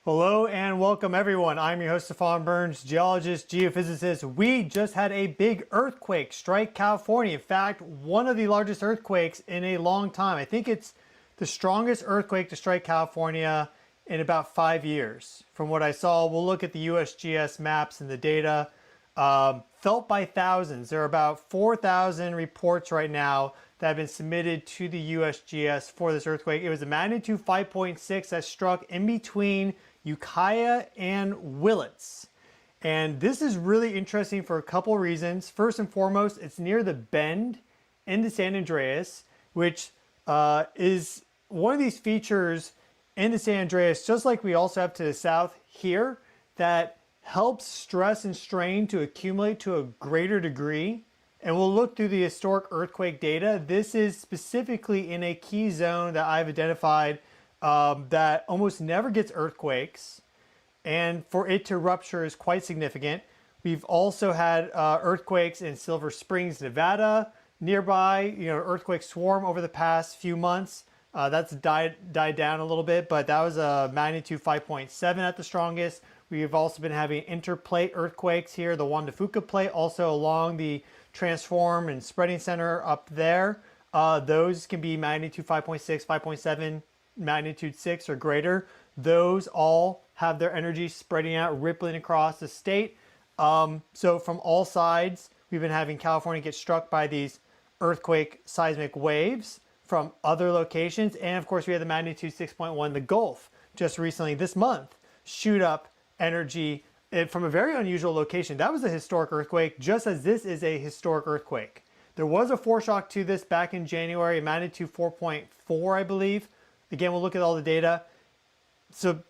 Hello and welcome everyone. I'm your host Stefan Burns, geologist, geophysicist. We just had a big earthquake strike California. In fact, one of the largest earthquakes in a long time. I think it's the strongest earthquake to strike California in about 5 years. From what I saw, we'll look at the USGS maps and the data. Felt by thousands. There are about 4,000 reports right now that have been submitted to the USGS for this earthquake. It was a magnitude 5.6 that struck in between Ukiah and Willits. And this is really interesting for a couple reasons. First and foremost, it's near the bend in the San Andreas, which is one of these features in the San Andreas, just like we also have to the south here, that helps stress and strain to accumulate to a greater degree. And we'll look through the historic earthquake data. This is specifically in a key zone that I've identified that almost never gets earthquakes, and for it to rupture is quite significant. We've also had earthquakes in Silver Springs, Nevada, nearby. Earthquake swarm over the past few months. That's died down a little bit, but that was a magnitude 5.7 at the strongest. We've also been having interplate earthquakes here, the Juan de Fuca plate, also along the transform and spreading center up there. Those can be magnitude 5.6, 5.7, magnitude 6 or greater. Those all have their energy spreading out, rippling across the state. So from all sides, we've been having California get struck by these earthquake seismic waves from other locations. And of course, we had the magnitude 6.1, the Gulf, just recently this month, shoot up energy from a very unusual location. That was a historic earthquake, just as this is a historic earthquake. There was a foreshock to this back in January, magnitude 4.4, I believe. Again, we'll look at all the data. So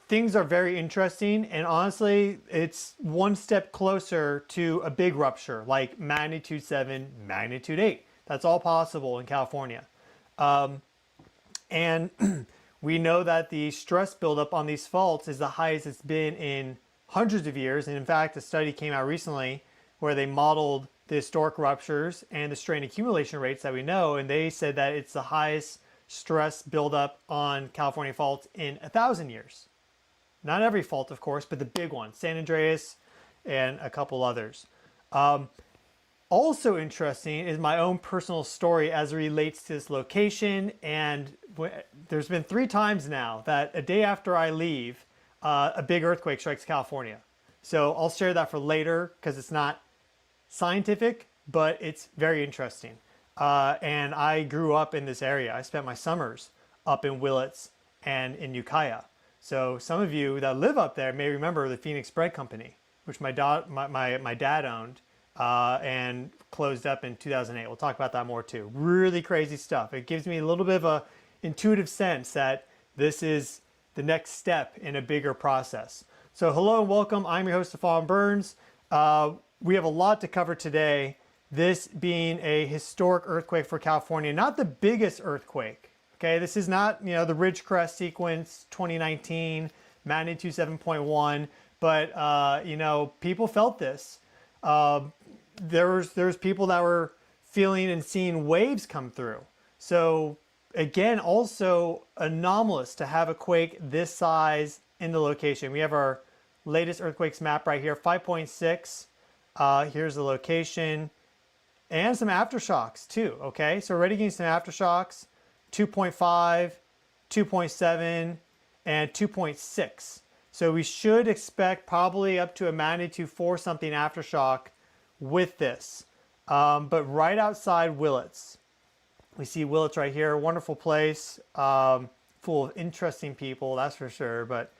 things are very interesting, and honestly, it's one step closer to a big rupture, like magnitude 7, magnitude 8. That's all possible in California. And we know that the stress buildup on these faults is the highest it's been in hundreds of years. And in fact, a study came out recently where they modeled the historic ruptures and the strain accumulation rates that we know, and they said that it's the highest stress buildup on California faults in 1,000 years. Not every fault, of course, but the big ones, San Andreas and a couple others. Also interesting is my own personal story as it relates to this location. And there's been 3 times now that a day after I leave, a big earthquake strikes California. So I'll share that for later because it's not scientific, but it's very interesting. And I grew up in this area. I spent my summers up in Willits and in Ukiah. So some of you that live up there may remember the Phoenix Bread Company, which my dad owned and closed up in 2008. We'll talk about that more too. Really crazy stuff. It gives me a little bit of a intuitive sense that this is the next step in a bigger process. So hello and welcome. I'm your host, Stefan Burns. We have a lot to cover today. This being a historic earthquake for California, not the biggest earthquake. Okay, this is not, the Ridgecrest sequence 2019, magnitude 7.1, but people felt this. There's people that were feeling and seeing waves come through. So again, also anomalous to have a quake this size in the location. We have our latest earthquakes map right here, 5.6. Here's the location. And some aftershocks too, okay? So already getting some aftershocks, 2.5, 2.7, and 2.6. So we should expect probably up to a magnitude 4 something aftershock with this. But right outside Willits, we see Willits right here, wonderful place, full of interesting people, that's for sure. But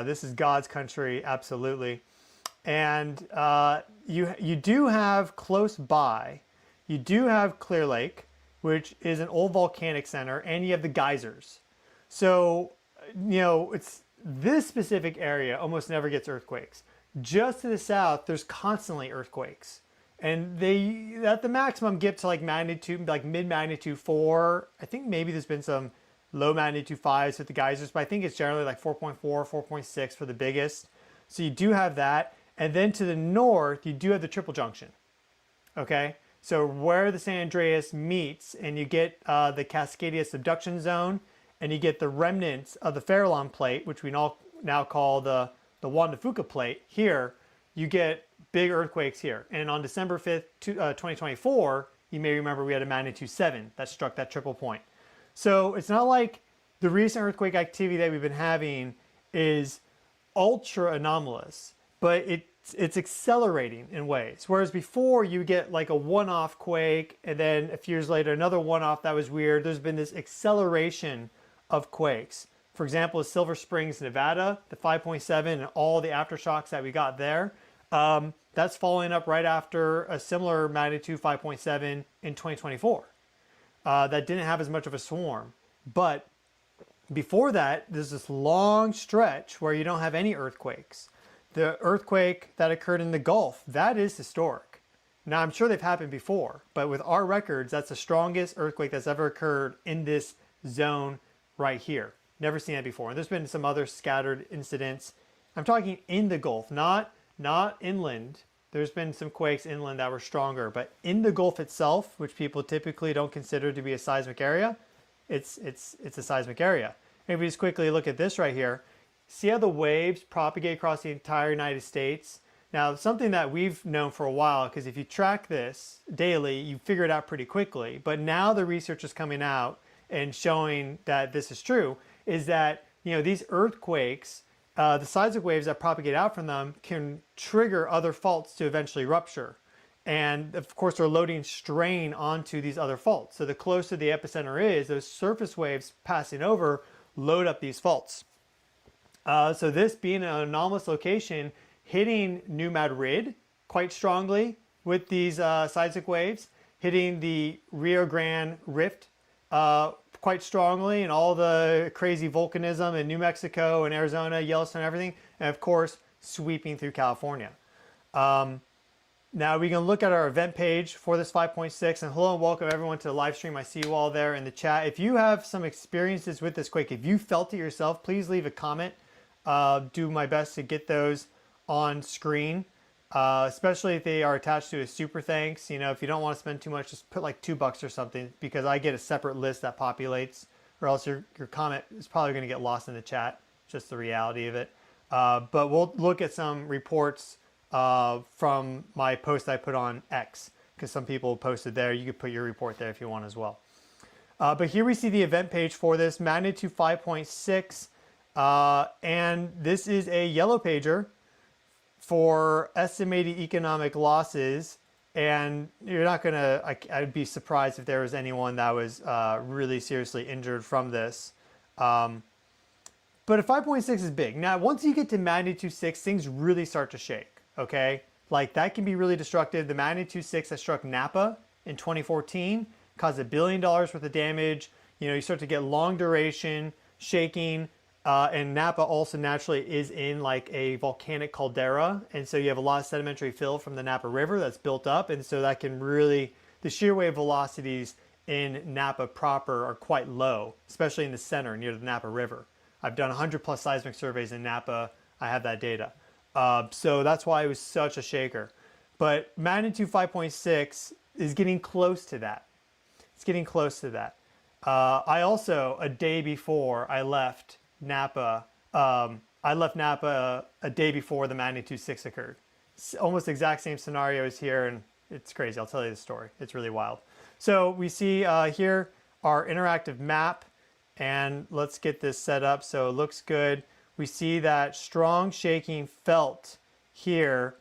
this is God's country, absolutely. And you do have close by, you do have Clear Lake, which is an old volcanic center, and you have the geysers. So, it's this specific area almost never gets earthquakes. Just to the south, there's constantly earthquakes. And they, at the maximum, get to like magnitude, like mid-magnitude 4. I think maybe there's been some low magnitude 5s with the geysers, but I think it's generally like 4.4, 4.6 for the biggest. So you do have that. And then to the north, you do have the triple junction, okay? So where the San Andreas meets and you get the Cascadia subduction zone and you get the remnants of the Farallon plate, which we all now call the Juan de Fuca plate here, you get big earthquakes here. And on December 5th, 2024, you may remember we had a magnitude 7 that struck that triple point. So it's not like the recent earthquake activity that we've been having is ultra anomalous, but it's accelerating in ways. Whereas before you get like a one-off quake and then a few years later another one-off that was weird. There's been this acceleration of quakes. For example, Silver Springs, Nevada, the 5.7 and all the aftershocks that we got there, that's following up right after a similar magnitude 5.7 in 2024. That didn't have as much of a swarm. But before that, there's this long stretch where you don't have any earthquakes. The earthquake that occurred in the Gulf, that is historic. Now, I'm sure they've happened before, but with our records, that's the strongest earthquake that's ever occurred in this zone right here. Never seen that before. And there's been some other scattered incidents. I'm talking in the Gulf, not inland. There's been some quakes inland that were stronger, but in the Gulf itself, which people typically don't consider to be a seismic area, it's a seismic area. And if we just quickly look at this right here, see how the waves propagate across the entire United States? Now, something that we've known for a while, because if you track this daily, you figure it out pretty quickly. But now the research is coming out and showing that this is true, is that, you know, these earthquakes, the seismic waves that propagate out from them can trigger other faults to eventually rupture. And of course, they're loading strain onto these other faults. So the closer the epicenter is, those surface waves passing over load up these faults. So this being an anomalous location, hitting New Madrid quite strongly with these seismic waves, hitting the Rio Grande Rift quite strongly, and all the crazy volcanism in New Mexico and Arizona, Yellowstone, everything, and of course, sweeping through California. Now we can look at our event page for this 5.6, and hello and welcome everyone to the live stream. I see you all there in the chat. If you have some experiences with this quake, if you felt it yourself, please leave a comment. Do my best to get those on screen, especially if they are attached to a super thanks. You know, if you don't want to spend too much, just put like $2 or something, because I get a separate list that populates, or else your comment is probably going to get lost in the chat. Just the reality of it. But we'll look at some reports from my post I put on X, because some people posted there. You could put your report there if you want as well. But here we see the event page for this magnitude 5.6. And this is a yellow pager for estimated economic losses. And you're not going to, I'd be surprised if there was anyone that was really seriously injured from this. But a 5.6 is big. Now, once you get to magnitude 6, things really start to shake, okay? Like, that can be really destructive. The magnitude 6 that struck Napa in 2014 caused $1 billion worth of damage. You know, you start to get long duration shaking. And Napa also naturally is in like a volcanic caldera. And so you have a lot of sedimentary fill from the Napa River that's built up. And so that can really, the shear wave velocities in Napa proper are quite low, especially in the center near the Napa River. I've done 100+ seismic surveys in Napa. I have that data. So that's why it was such a shaker. But magnitude 5.6 is getting close to that. It's getting close to that. I also, a day before I left Napa, I left Napa a day before the magnitude 6 occurred. It's almost the exact same scenarios here, and it's crazy. I'll tell you the story. It's really wild. So we see here our interactive map, and let's get this set up so it looks good. We see that strong shaking felt here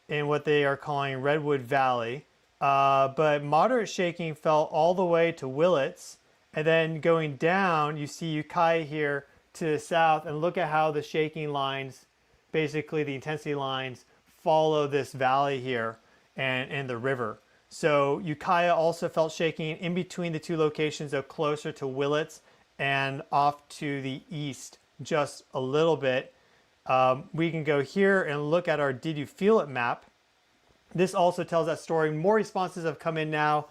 in what they are calling Redwood Valley, but moderate shaking felt all the way to Willits, and then going down, you see Ukiah here to the south, and look at how the shaking lines, basically the intensity lines, follow this valley here and the river. So Ukiah also felt shaking in between the two locations, though closer to Willits and off to the east just a little bit. We can go here and look at our Did You Feel It map. This also tells that story. More responses have come in now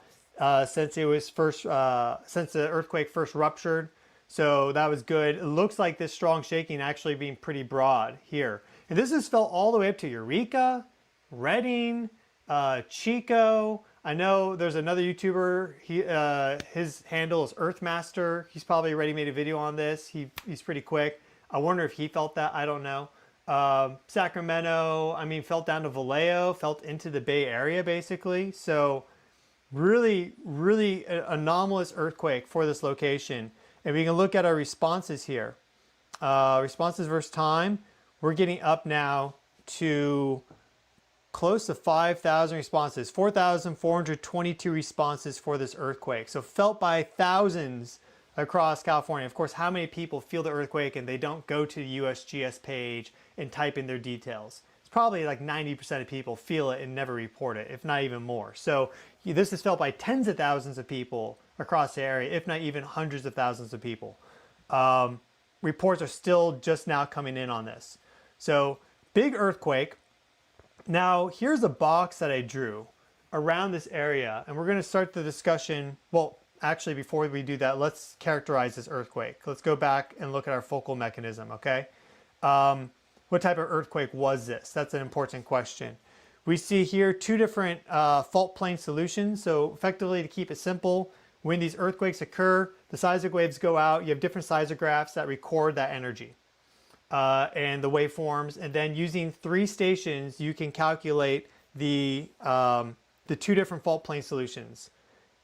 since it was first, since the earthquake first ruptured. So that was good. It looks like this strong shaking actually being pretty broad here. And this is felt all the way up to Eureka, Redding, Chico. I know there's another YouTuber, his handle is Earthmaster. He's probably already made a video on this. He's pretty quick. I wonder if he felt that. I don't know. Sacramento, I mean, felt down to Vallejo, felt into the Bay Area basically. So really, really anomalous earthquake for this location. And we can look at our responses here. Responses versus time. We're getting up now to close to 5,000 responses, 4,422 responses for this earthquake. So felt by thousands across California. Of course, how many people feel the earthquake and they don't go to the USGS page and type in their details? It's probably like 90% of people feel it and never report it, if not even more. So this is felt by tens of thousands of people across the area, if not even hundreds of thousands of people. Reports are still just now coming in on this. So big earthquake. Now here's a box that I drew around this area, and we're going to start the discussion. Well, actually, before we do that, let's characterize this earthquake. Let's go back and look at our focal mechanism, okay? What type of earthquake was this? That's an important question. We see here two different fault plane solutions. So effectively, to keep it simple, when these earthquakes occur, the seismic waves go out. You have different seismographs that record that energy and the waveforms. And then using 3 stations, you can calculate the two different fault plane solutions.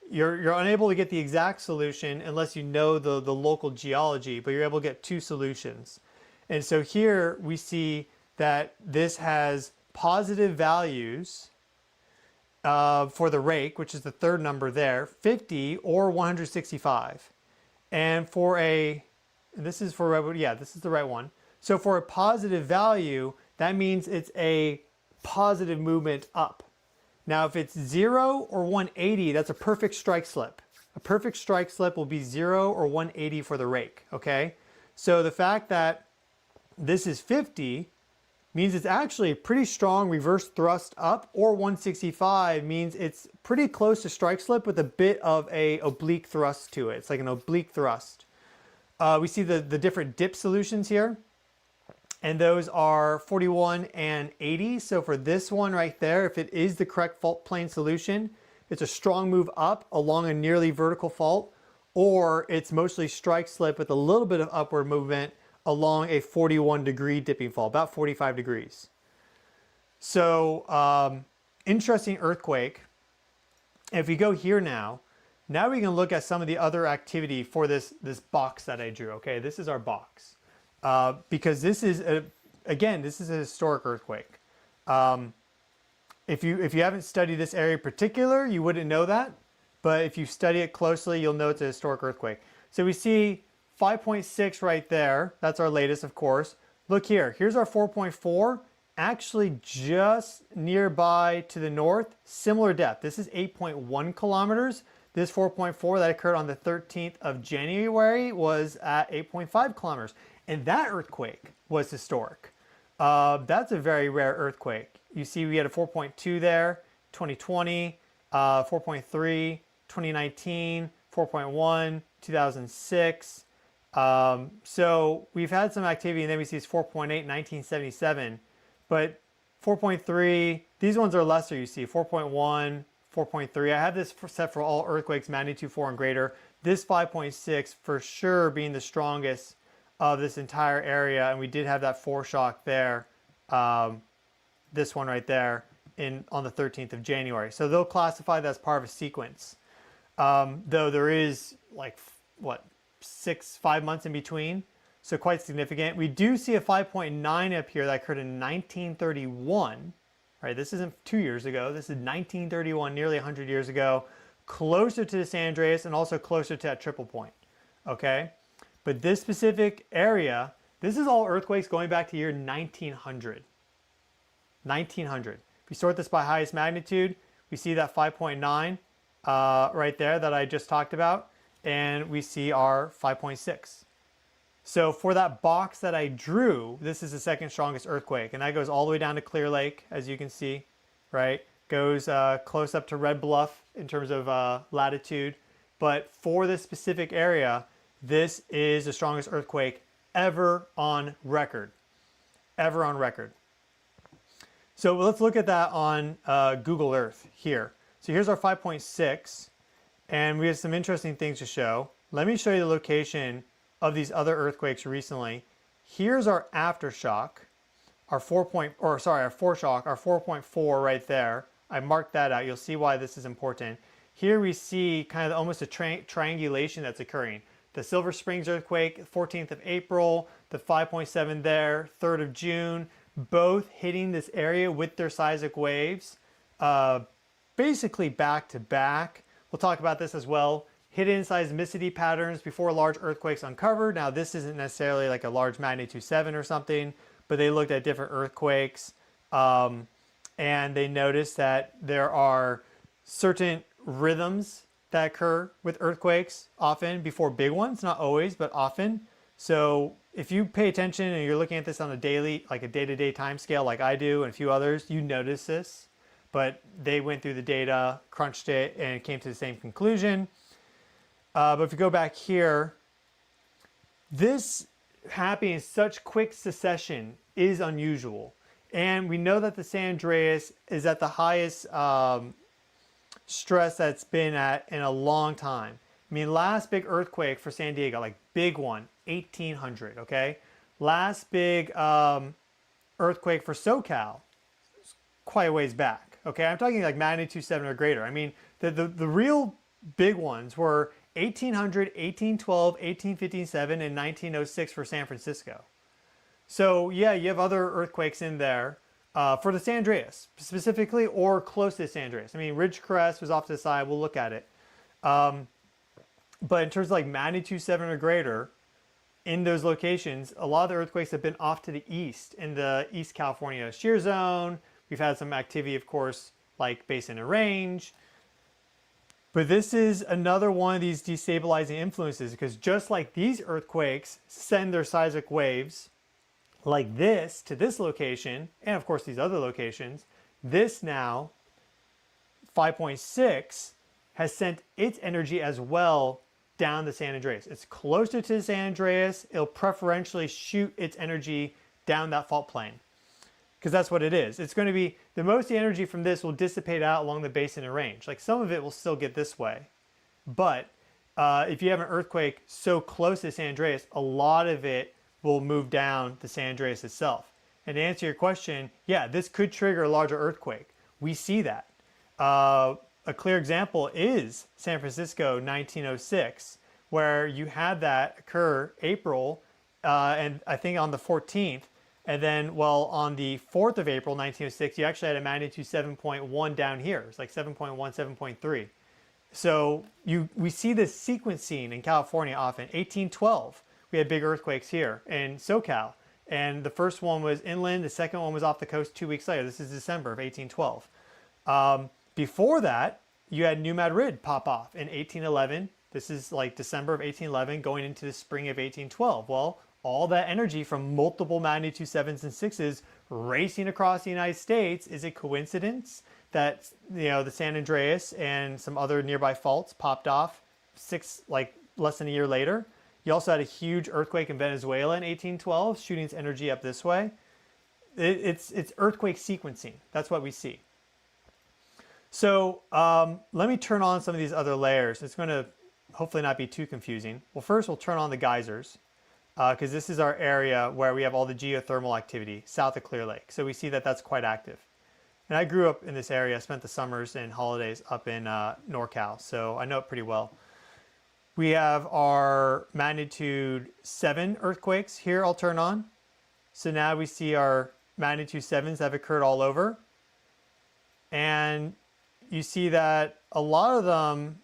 You're unable to get the exact solution unless you know the local geology, but you're able to get 2 solutions. And so here we see that this has positive values for the rake, which is the third number there, 50 or 165. And for this is the right one. So for a positive value, that means it's a positive movement up. Now, if it's 0 or 180, that's a perfect strike slip. A perfect strike slip will be 0 or 180 for the rake, okay? So the fact that this is 50 means it's actually a pretty strong reverse thrust up, or 165 means it's pretty close to strike slip with a bit of a oblique thrust to it. It's like an oblique thrust. We see the different dip solutions here, and those are 41 and 80. So for this one right there, if it is the correct fault plane solution, it's a strong move up along a nearly vertical fault, or it's mostly strike slip with a little bit of upward movement along a 41-degree dipping fault, about 45 degrees. So interesting earthquake. If we go here now we can look at some of the other activity for this box that I drew. Okay, this is our box. Because this is this is a historic earthquake. If you haven't studied this area in particular, you wouldn't know that. But if you study it closely, you'll know it's a historic earthquake. So we see 5.6 right there. That's our latest, of course. Look here. Here's our 4.4. Actually just nearby to the north, similar depth. This is 8.1 kilometers. This 4.4 that occurred on the 13th of January was at 8.5 kilometers. And that earthquake was historic. That's a very rare earthquake. You see we had a 4.2 there, 2020, 4.3, 2019, 4.1, 2006. So we've had some activity, and then we see it's 4.8, 1977. But 4.3, these ones are lesser, you see, 4.1, 4.3. I have this set for all earthquakes, magnitude 4 and greater. This 5.6 for sure being the strongest of this entire area, and we did have that foreshock there, this one right there, on the 13th of January. So they'll classify that as part of a sequence. Though there is like, what, 5 months in between, so quite significant. We do see a 5.9 up here that occurred in 1931. Right, this isn't 2 years ago. This is 1931, nearly 100 years ago, closer to the San Andreas and also closer to that triple point. Okay, but this specific area, this is all earthquakes going back to year 1900. 1900. If we sort this by highest magnitude, we see that 5.9 right there that I just talked about, and we see our 5.6. So for that box that I drew, this is the second strongest earthquake, and that goes all the way down to Clear Lake, as you can see, right? Goes close up to Red Bluff in terms of latitude. But for this specific area, this is the strongest earthquake ever on record. Ever on record. So let's look at that on Google Earth here. So here's our 5.6, and we have some interesting things to show. Let me show you the location of these other earthquakes recently. Here's our aftershock, our our foreshock, our 4.4 right there. I marked that out. You'll see why this is important. Here we see kind of almost a triangulation that's occurring. The Silver Springs earthquake, 14th of April, the 5.7 there, 3rd of June, both hitting this area with their seismic waves, basically back to back. We'll talk about this as well. Hidden seismicity patterns before large earthquakes uncovered. Now this isn't necessarily like a large magnitude 7 or something, but they looked at different earthquakes and they noticed that there are certain rhythms that occur with earthquakes often before big ones, not always, but often. So if you pay attention and you're looking at this on a daily, like a day-to-day time scale like I do and a few others, you notice this. But they went through the data, crunched it, and came to the same conclusion. But if you go back here, this happening in such quick succession is unusual. And we know that the San Andreas is at the highest stress that's been at in a long time. I mean, last big earthquake for San Diego, like big one, 1800, okay? Last big earthquake for SoCal, quite a ways back, okay? I'm talking like magnitude 7 or greater. I mean, the real big ones were 1800, 1812, 1857, and 1906 for San Francisco. So yeah, you have other earthquakes in there for the San Andreas specifically or close to San Andreas. I mean, Ridgecrest was off to the side. We'll look at it. But in terms of like magnitude 7 or greater in those locations, a lot of the earthquakes have been off to the east in the East California shear zone. We've had some activity, of course, like Basin and Range. But this is another one of these destabilizing influences because just like these earthquakes send their seismic waves like this to this location, and of course these other locations, this now, 5.6, has sent its energy as well down the San Andreas. It's closer to the San Andreas. It'll preferentially shoot its energy down that fault plane because that's what it is. It's going to be, the most of the energy from this will dissipate out along the Basin and Range. Like some of it will still get this way. But if you have an earthquake so close to San Andreas, a lot of it will move down the San Andreas itself. And to answer your question, yeah, this could trigger a larger earthquake. We see that. A clear example is San Francisco 1906, where you had that occur April, and I think on the 14th, and then, well, on the 4th of April 1906, you actually had a magnitude 7.1 down here. It's like 7.1, 7.3. So we see this sequencing in California often. 1812, we had big earthquakes here in SoCal. And the first one was inland. The second one was off the coast 2 weeks later. This is December of 1812. Before that, you had New Madrid pop off in 1811. This is like December of 1811 going into the spring of 1812. Well, all that energy from multiple magnitude 7s and 6s racing across the United States, is it coincidence that, you know, the San Andreas and some other nearby faults popped off less than a year later? You also had a huge earthquake in Venezuela in 1812, shooting its energy up this way. It's earthquake sequencing. That's what we see. So let me turn on some of these other layers. It's going to hopefully not be too confusing. Well, first we'll turn on the geysers because this is our area where we have all the geothermal activity south of Clear Lake. So we see that that's quite active. And I grew up in this area, spent the summers and holidays up in NorCal, so I know it pretty well. We have our magnitude 7 earthquakes here. I'll turn on. So now we see our magnitude 7s that have occurred all over. And you see that a lot of them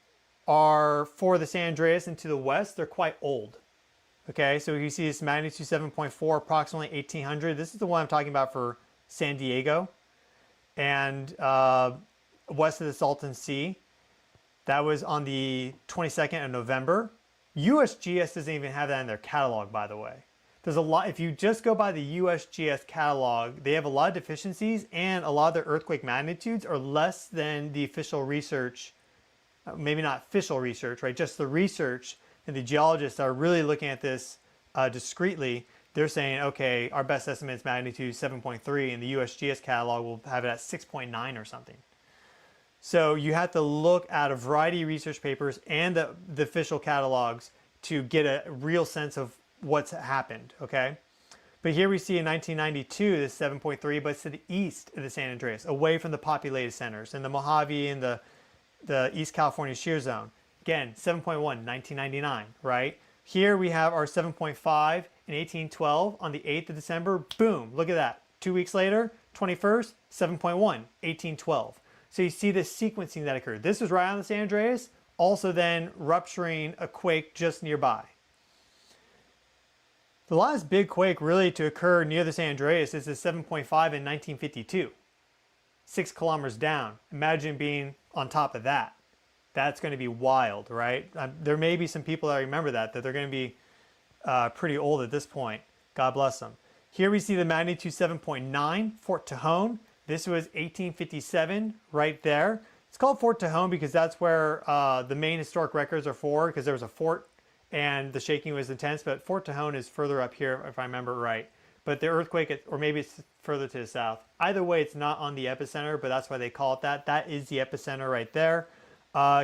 are for the San Andreas and to the west. They're quite old. Okay, so you see this magnitude 7.4, approximately 1800. This is the one I'm talking about for San Diego and west of the Salton Sea. That was on the 22nd of November. USGS doesn't even have that in their catalog, by the way. There's a lot, if you just go by the USGS catalog, they have a lot of deficiencies and a lot of their earthquake magnitudes are less than the official research, maybe not official research, right? Just the research, and the geologists are really looking at this discreetly. They're saying, okay, our best estimate is magnitude 7.3 and the USGS catalog will have it at 6.9 or something. So you have to look at a variety of research papers and the official catalogs to get a real sense of what's happened, okay? But here we see in 1992, this 7.3, but it's to the east of the San Andreas, away from the populated centers and the Mojave and the East California shear zone. Again, 7.1, 1999, right? Here we have our 7.5 in 1812 on the 8th of December. Boom, look at that. 2 weeks later, 21st, 7.1, 1812. So you see this sequencing that occurred. This was right on the San Andreas, also then rupturing a quake just nearby. The last big quake really to occur near the San Andreas is the 7.5 in 1952. 6 kilometers down. Imagine being on top of that. That's going to be wild, right? There may be some people that remember that they're going to be pretty old at this point. God bless them. Here we see the magnitude 7.9, Fort Tejon. This was 1857 right there. It's called Fort Tejon because that's where the main historic records are for, because there was a fort and the shaking was intense. But Fort Tejon is further up here, if I remember right. But the earthquake, or maybe it's further to the south. Either way, it's not on the epicenter, but that's why they call it that. That is the epicenter right there.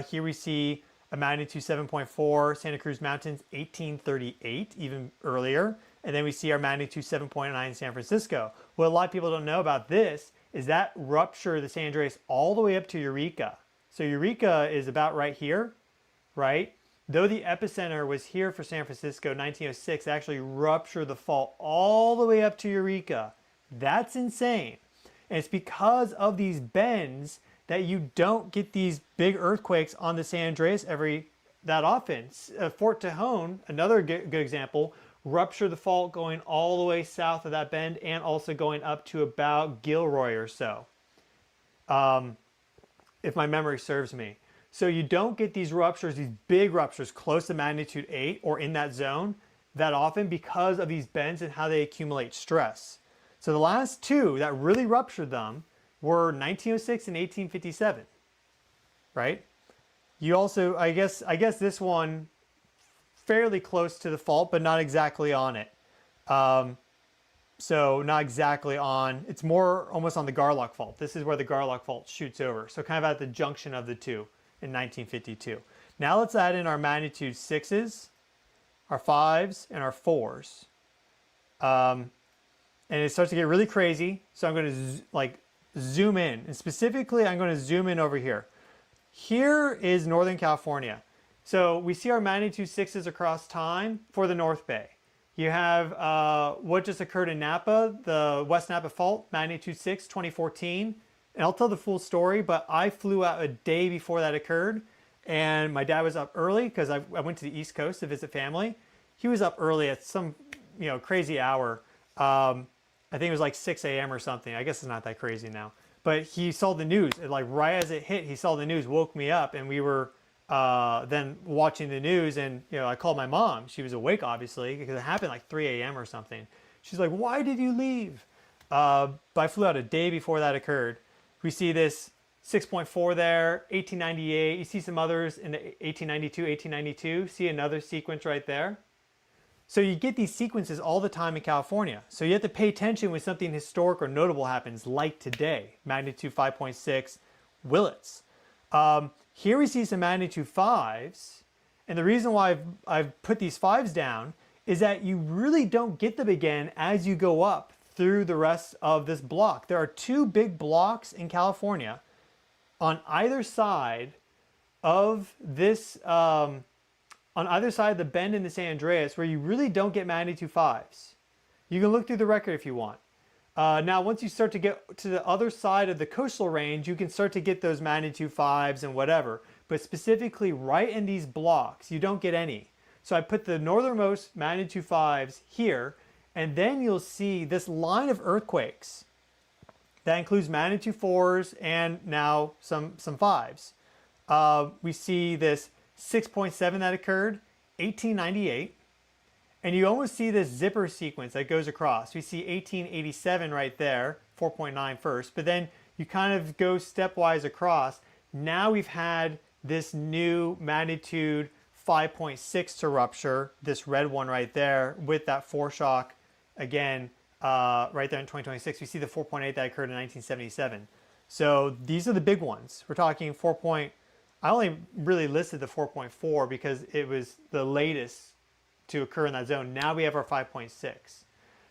Here we see a magnitude 7.4, Santa Cruz Mountains, 1838, even earlier. And then we see our magnitude 7.9 in San Francisco. What a lot of people don't know about this is that rupture the San Andreas all the way up to Eureka. So Eureka is about right here, right? Though the epicenter was here for San Francisco, 1906, actually ruptured the fault all the way up to Eureka. That's insane. And it's because of these bends that you don't get these big earthquakes on the San Andreas that often. Fort Tejon, another good example, ruptured the fault going all the way south of that bend and also going up to about Gilroy or so, if my memory serves me. So you don't get these ruptures, these big ruptures close to magnitude 8 or in that zone that often because of these bends and how they accumulate stress. So the last two that really ruptured them were 1906 and 1857, right? You also, I guess this one fairly close to the fault, but not exactly on it. So not exactly on, it's more almost on the Garlock Fault. This is where the Garlock Fault shoots over. So kind of at the junction of the two in 1952. Now let's add in our magnitude 6s, our 5s, and our 4s. And it starts to get really crazy. So I'm going to zoom in. And specifically, I'm going to zoom in over here. Here is Northern California. So we see our magnitude 6s across time for the North Bay. You have what just occurred in Napa, the West Napa Fault, magnitude 6, 2014. And I'll tell the full story, but I flew out a day before that occurred. And my dad was up early because I went to the East Coast to visit family. He was up early at some crazy hour. I think it was like 6 a.m. or something. I guess it's not that crazy now. But he saw the news. Like right as it hit, he saw the news, woke me up, and we were then watching the news. And I called my mom. She was awake, obviously, because it happened like 3 a.m. or something. She's like, "Why did you leave?" But I flew out a day before that occurred. We see this 6.4 there, 1898. You see some others in the 1892. See another sequence right there. So you get these sequences all the time in California. So you have to pay attention when something historic or notable happens, like today, magnitude 5.6, Willits. Here we see some magnitude 5s. And the reason why I've put these 5s down is that you really don't get them again as you go up through the rest of this block. There are two big blocks in California on either side of this, on either side of the bend in the San Andreas, where you really don't get magnitude 5s. You can look through the record if you want. Now, once you start to get to the other side of the coastal range, you can start to get those magnitude 5s and whatever. But specifically right in these blocks, you don't get any. So I put the northernmost magnitude 5s here, and then you'll see this line of earthquakes. That includes magnitude 4s and now some 5s. We see this 6.7 that occurred, 1898. And you almost see this zipper sequence that goes across. We see 1887 right there, 4.9 first, but then you kind of go stepwise across. Now we've had this new magnitude 5.6 to rupture, this red one right there with that foreshock again, right there in 2026. We see the 4.8 that occurred in 1977. So these are the big ones. We're talking 4. I only really listed the 4.4 because it was the latest to occur in that zone. Now we have our 5.6.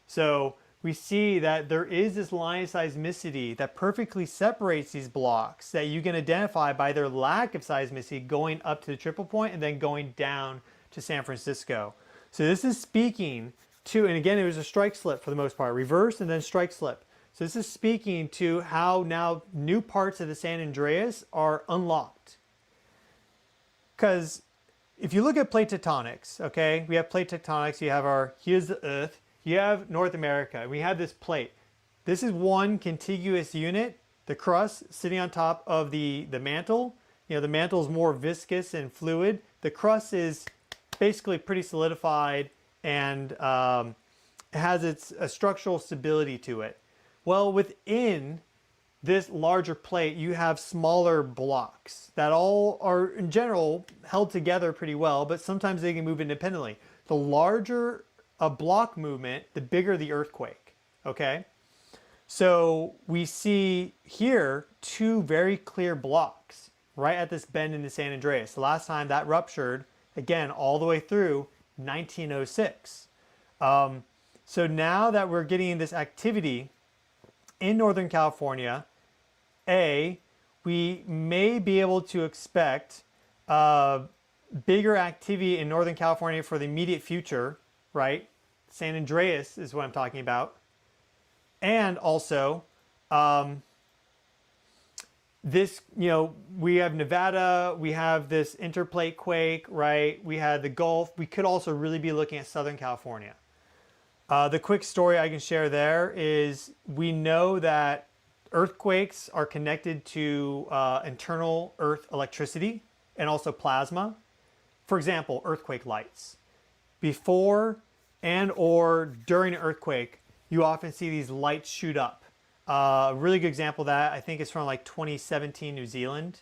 So we see that there is this line of seismicity that perfectly separates these blocks that you can identify by their lack of seismicity going up to the triple point and then going down to San Francisco. So this is speaking to, and again, it was a strike slip for the most part, reverse and then strike slip. So this is speaking to how now new parts of the San Andreas are unlocked. Because if you look at plate tectonics, okay, we have plate tectonics, you have here's the Earth, you have North America, we have this plate. This is one contiguous unit, the crust sitting on top of the mantle. You know, the mantle is more viscous and fluid. The crust is basically pretty solidified and has a structural stability to it. Well, within this larger plate, you have smaller blocks that all are, in general, held together pretty well, but sometimes they can move independently. The larger a block movement, the bigger the earthquake, okay? So we see here two very clear blocks right at this bend in the San Andreas. The last time that ruptured, again, all the way through 1906. So now that we're getting this activity in Northern California, we may be able to expect bigger activity in Northern California for the immediate future, right? San Andreas is what I'm talking about. And also, this, you know, we have Nevada, we have this interplate quake, right? We had the Gulf. We could also really be looking at Southern California. The quick story I can share there is we know that earthquakes are connected to internal Earth electricity and also plasma. For example, earthquake lights. Before and or during an earthquake, you often see these lights shoot up. A really good example of that, I think, is from like 2017 New Zealand.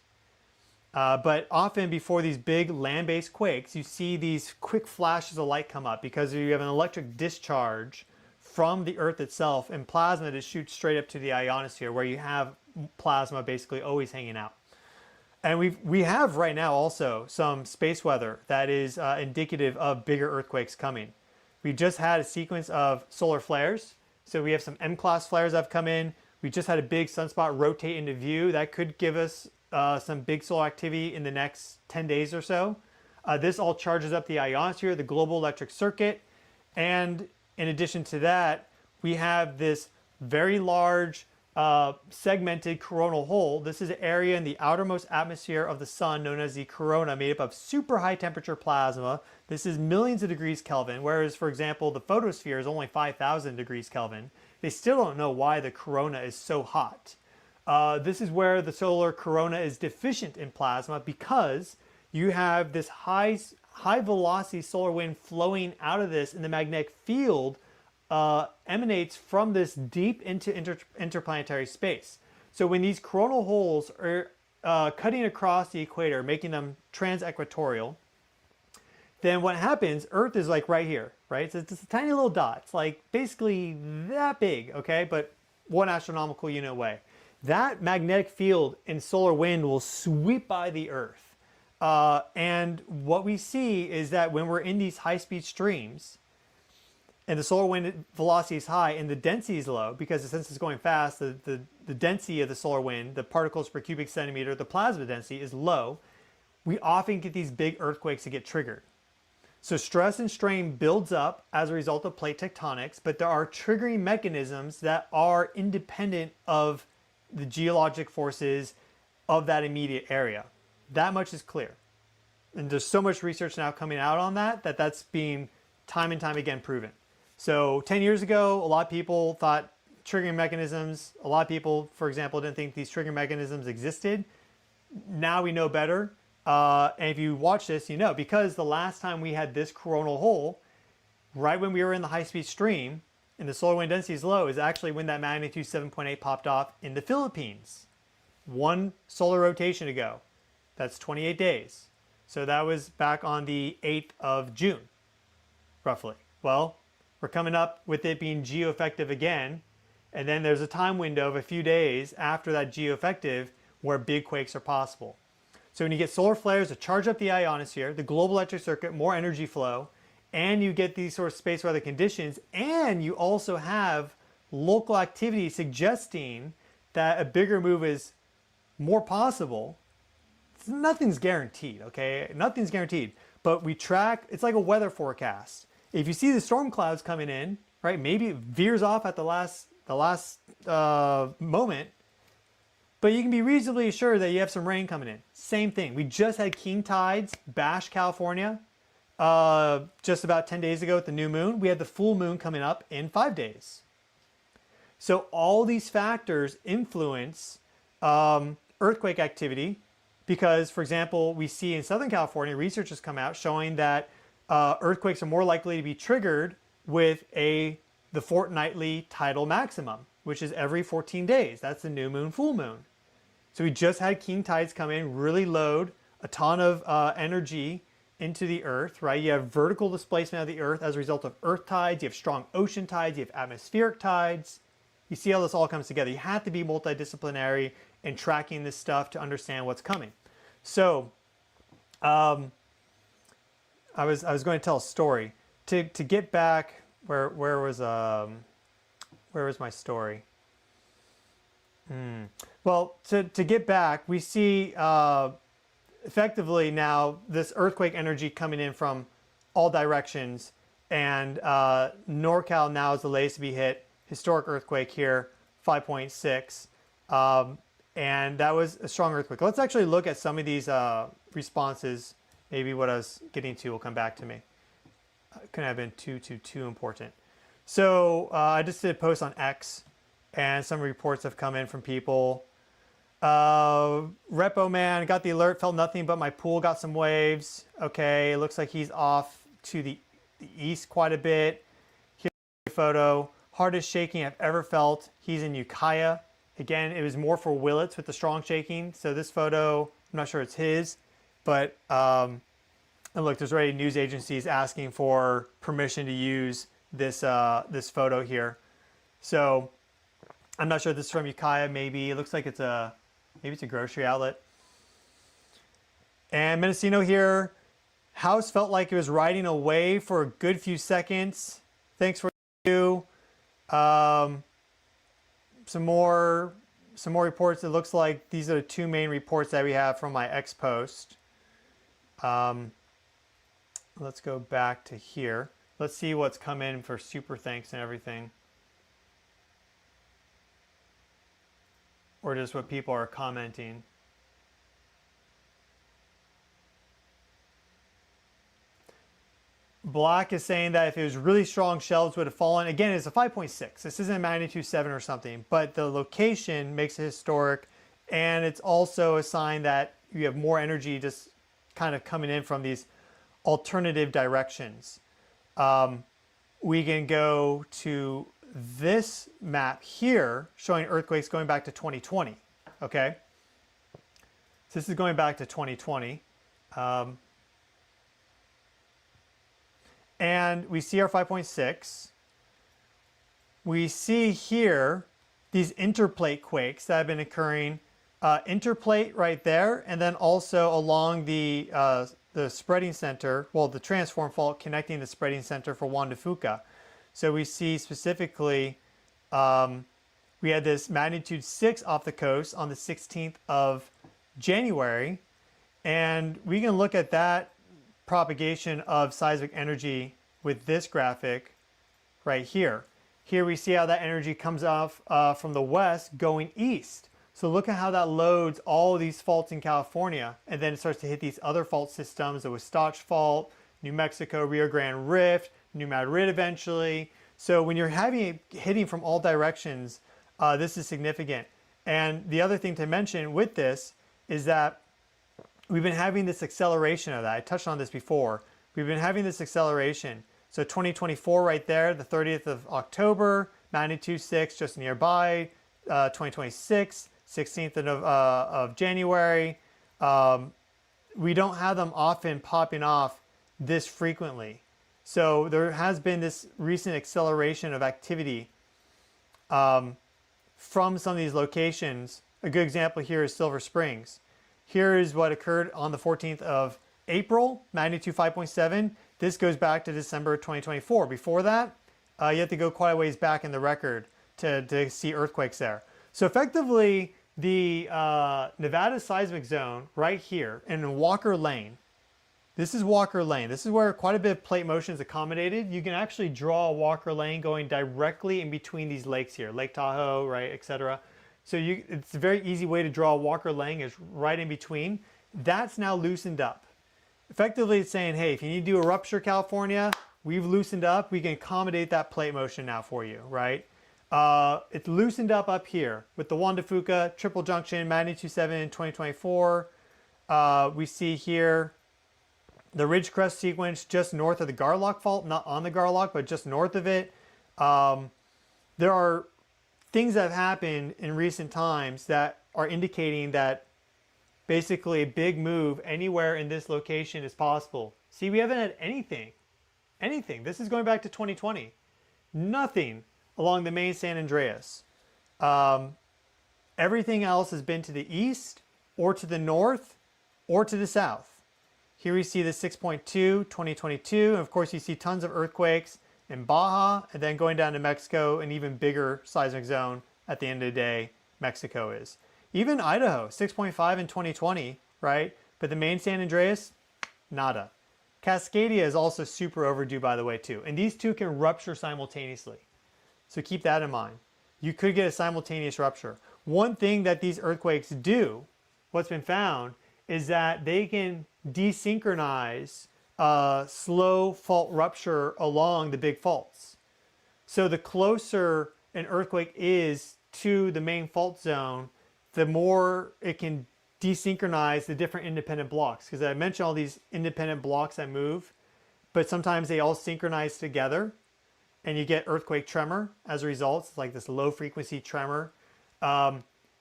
But often before these big land-based quakes, you see these quick flashes of light come up because you have an electric discharge from the Earth itself and plasma that shoots straight up to the ionosphere, where you have plasma basically always hanging out. And we have right now also some space weather that is indicative of bigger earthquakes coming. We just had a sequence of solar flares. So we have some M-class flares that have come in. We just had a big sunspot rotate into view. That could give us some big solar activity in the next 10 days or so. This all charges up the ionosphere, the global electric circuit. And in addition to that, we have this very large segmented coronal hole. This is an area in the outermost atmosphere of the sun known as the corona, made up of super high temperature plasma. This is millions of degrees Kelvin, whereas, for example, the photosphere is only 5,000 degrees Kelvin. They still don't know why the corona is so hot. This is where the solar corona is deficient in plasma, because you have this high velocity solar wind flowing out of this, and the magnetic field emanates from this deep into interplanetary space. So when these coronal holes are cutting across the equator, making them trans-equatorial, then what happens, Earth is like right here, right? So it's just a tiny little dot. It's like basically that big, okay? But 1 astronomical unit away. That magnetic field and solar wind will sweep by the Earth. And what we see is that when we're in these high-speed streams, and the solar wind velocity is high and the density is low, because since it's going fast, the density of the solar wind, the particles per cubic centimeter, the plasma density is low, we often get these big earthquakes that get triggered. So stress and strain builds up as a result of plate tectonics, but there are triggering mechanisms that are independent of the geologic forces of that immediate area. That much is clear. And there's so much research now coming out on that's being time and time again proven. So 10 years ago, a lot of people thought triggering mechanisms, a lot of people, for example, didn't think these triggering mechanisms existed. Now we know better. And if you watch this, you know, because the last time we had this coronal hole, right when we were in the high-speed stream, and the solar wind density is low, is actually when that magnitude 7.8 popped off in the Philippines. 1 solar rotation ago. That's 28 days. So that was back on the 8th of June, roughly. Well, we're coming up with it being geoeffective again. And then there's a time window of a few days after that geoeffective where big quakes are possible. So when you get solar flares that charge up the ionosphere, the global electric circuit, more energy flow, and you get these sort of space weather conditions, and you also have local activity suggesting that a bigger move is more possible. Nothing's guaranteed, okay? Nothing's guaranteed. But we track, it's like a weather forecast. If you see the storm clouds coming in, right, maybe it veers off at the last moment, but you can be reasonably assured that you have some rain coming in. Same thing. We just had king tides bash California just about 10 days ago with the new moon. We had the full moon coming up in 5 days. So all these factors influence earthquake activity because, for example, we see in Southern California, research has come out showing that earthquakes are more likely to be triggered with the fortnightly tidal maximum, which is every 14 days. That's the new moon, full moon. So we just had king tides come in, really load a ton of energy into the earth, right? You have vertical displacement of the earth as a result of earth tides. You have strong ocean tides. You have atmospheric tides. You see how this all comes together. You have to be multidisciplinary in tracking this stuff to understand what's coming. So I was going to tell a story. To get back, where was my story? Well, to get back, we see effectively now this earthquake energy coming in from all directions, and NorCal now is the latest to be hit. Historic earthquake here, 5.6, and that was a strong earthquake. Let's actually look at some of these responses. Maybe what I was getting to will come back to me. Couldn't have been too important. So I just did a post on X, and some reports have come in from people. Repo man got the alert, felt nothing, but my pool got some waves. Okay, it looks like he's off to the east quite a bit. Here's a photo. Hardest shaking I've ever felt. He's in Ukiah. Again, it was more for Willits with the strong shaking. So this photo, I'm not sure it's his, but and look, there's already news agencies asking for permission to use this this photo here. So I'm not sure if this is from Ukiah. Maybe it looks like it's a grocery outlet. And Mendocino here, house felt like it was riding away for a good few seconds. Thanks for you. Some more reports. It looks like these are the two main reports that we have from my X post. Let's go back to here. Let's see what's come in for super thanks and everything. Or just what people are commenting. Black is saying that if it was really strong, shelves would have fallen. Again, it's a 5.6. This isn't a magnitude 7 or something, but the location makes it historic, and it's also a sign that you have more energy just kind of coming in from these alternative directions. We can go to this map here showing earthquakes going back to 2020. Okay, so this is going back to 2020. And we see our 5.6. We see here these interplate quakes that have been occurring. Interplate right there, and then also along the spreading center, well, the transform fault connecting the spreading center for Juan de Fuca. So we see specifically, we had this magnitude 6 off the coast on the 16th of January, and we can look at that propagation of seismic energy with this graphic right here. Here we see how that energy comes off from the west going east. So look at how that loads all of these faults in California, and then it starts to hit these other fault systems, the Wistach Fault, New Mexico, Rio Grande Rift, New Madrid eventually. So when you're having it hitting from all directions, this is significant. And the other thing to mention with this is that we've been having this acceleration of that. I touched on this before. We've been having this acceleration. So 2024 right there, the 30th of October, magnitude 6 just nearby, 2026, 16th of January. We don't have them often popping off this frequently. So there has been this recent acceleration of activity from some of these locations. A good example here is Silver Springs. Here is what occurred on the 14th of April, magnitude 5.7. this goes back to December 2024. Before that, you have to go quite a ways back in the record to see earthquakes there. So effectively, the Nevada seismic zone right here in Walker Lane, this is Walker Lane. This is where quite a bit of plate motion is accommodated. You can actually draw a Walker Lane going directly in between these lakes here, Lake Tahoe, right, etc. So it's a very easy way to draw a Walker Lane is right in between. That's now loosened up. Effectively, it's saying, hey, if you need to do a rupture, California, we've loosened up. We can accommodate that plate motion now for you, right? It's loosened up here with the Juan de Fuca, triple junction, magnitude 7 in 2024. We see here the ridge crest sequence just north of the Garlock Fault, not on the Garlock, but just north of it. There are things that have happened in recent times that are indicating that basically a big move anywhere in this location is possible. See, we haven't had anything. This is going back to 2020. Nothing along the main San Andreas. Everything else has been to the east or to the north or to the south. Here we see the 6.2, 2022. And of course, you see tons of earthquakes in Baja, and then going down to Mexico, an even bigger seismic zone at the end of the day, Mexico is. Even Idaho, 6.5 in 2020, right? But the main San Andreas, nada. Cascadia is also super overdue, by the way, too. And these two can rupture simultaneously. So keep that in mind. You could get a simultaneous rupture. One thing that these earthquakes do, what's been found, is that they can desynchronize slow fault rupture along the big faults. So the closer an earthquake is to the main fault zone, the more it can desynchronize the different independent blocks. Because I mentioned all these independent blocks that move, but sometimes they all synchronize together and you get earthquake tremor as a result. It's like this low frequency tremor.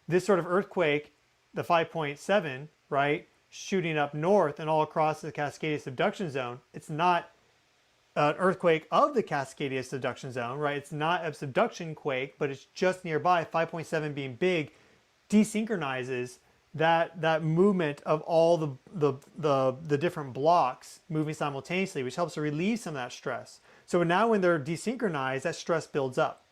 This sort of earthquake, the 5.7, right, shooting up north and all across the Cascadia subduction zone, it's not an earthquake of the Cascadia subduction zone, right? It's not a subduction quake, but it's just nearby. 5.7 being big desynchronizes that movement of all the different blocks moving simultaneously, which helps to relieve some of that stress. So now when they're desynchronized, that stress builds up.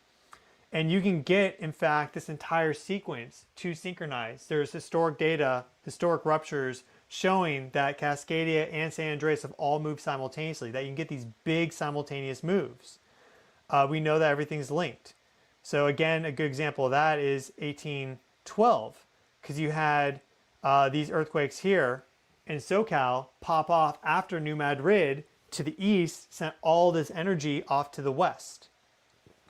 And you can get, in fact, this entire sequence to synchronize. There's historic data, historic ruptures, showing that Cascadia and San Andreas have all moved simultaneously, that you can get these big simultaneous moves. We know that everything's linked. So again, a good example of that is 1812, because you had these earthquakes here in SoCal pop off after New Madrid to the east, sent all this energy off to the west.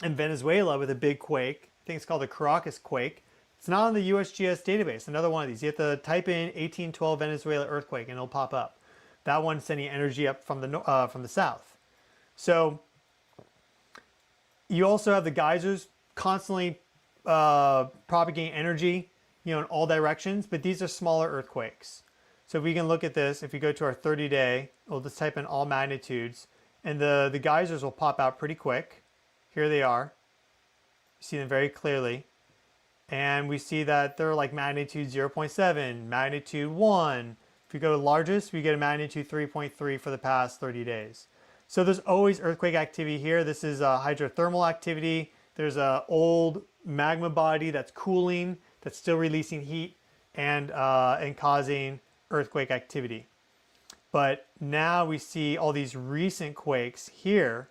In Venezuela with a big quake, I think it's called the Caracas quake. It's not on the USGS database, another one of these. You have to type in 1812 Venezuela earthquake and it'll pop up. That one's sending energy up from the south. So you also have the geysers constantly propagating energy, in all directions, but these are smaller earthquakes. So if we can look at this, if we go to our 30-day, we'll just type in all magnitudes, and the geysers will pop out pretty quick. Here they are. You see them very clearly. And we see that they're like magnitude 0.7, magnitude 1. If we go to largest, we get a magnitude 3.3 for the past 30 days. So there's always earthquake activity here. This is hydrothermal activity. There's an old magma body that's cooling, that's still releasing heat and causing earthquake activity. But now we see all these recent quakes here.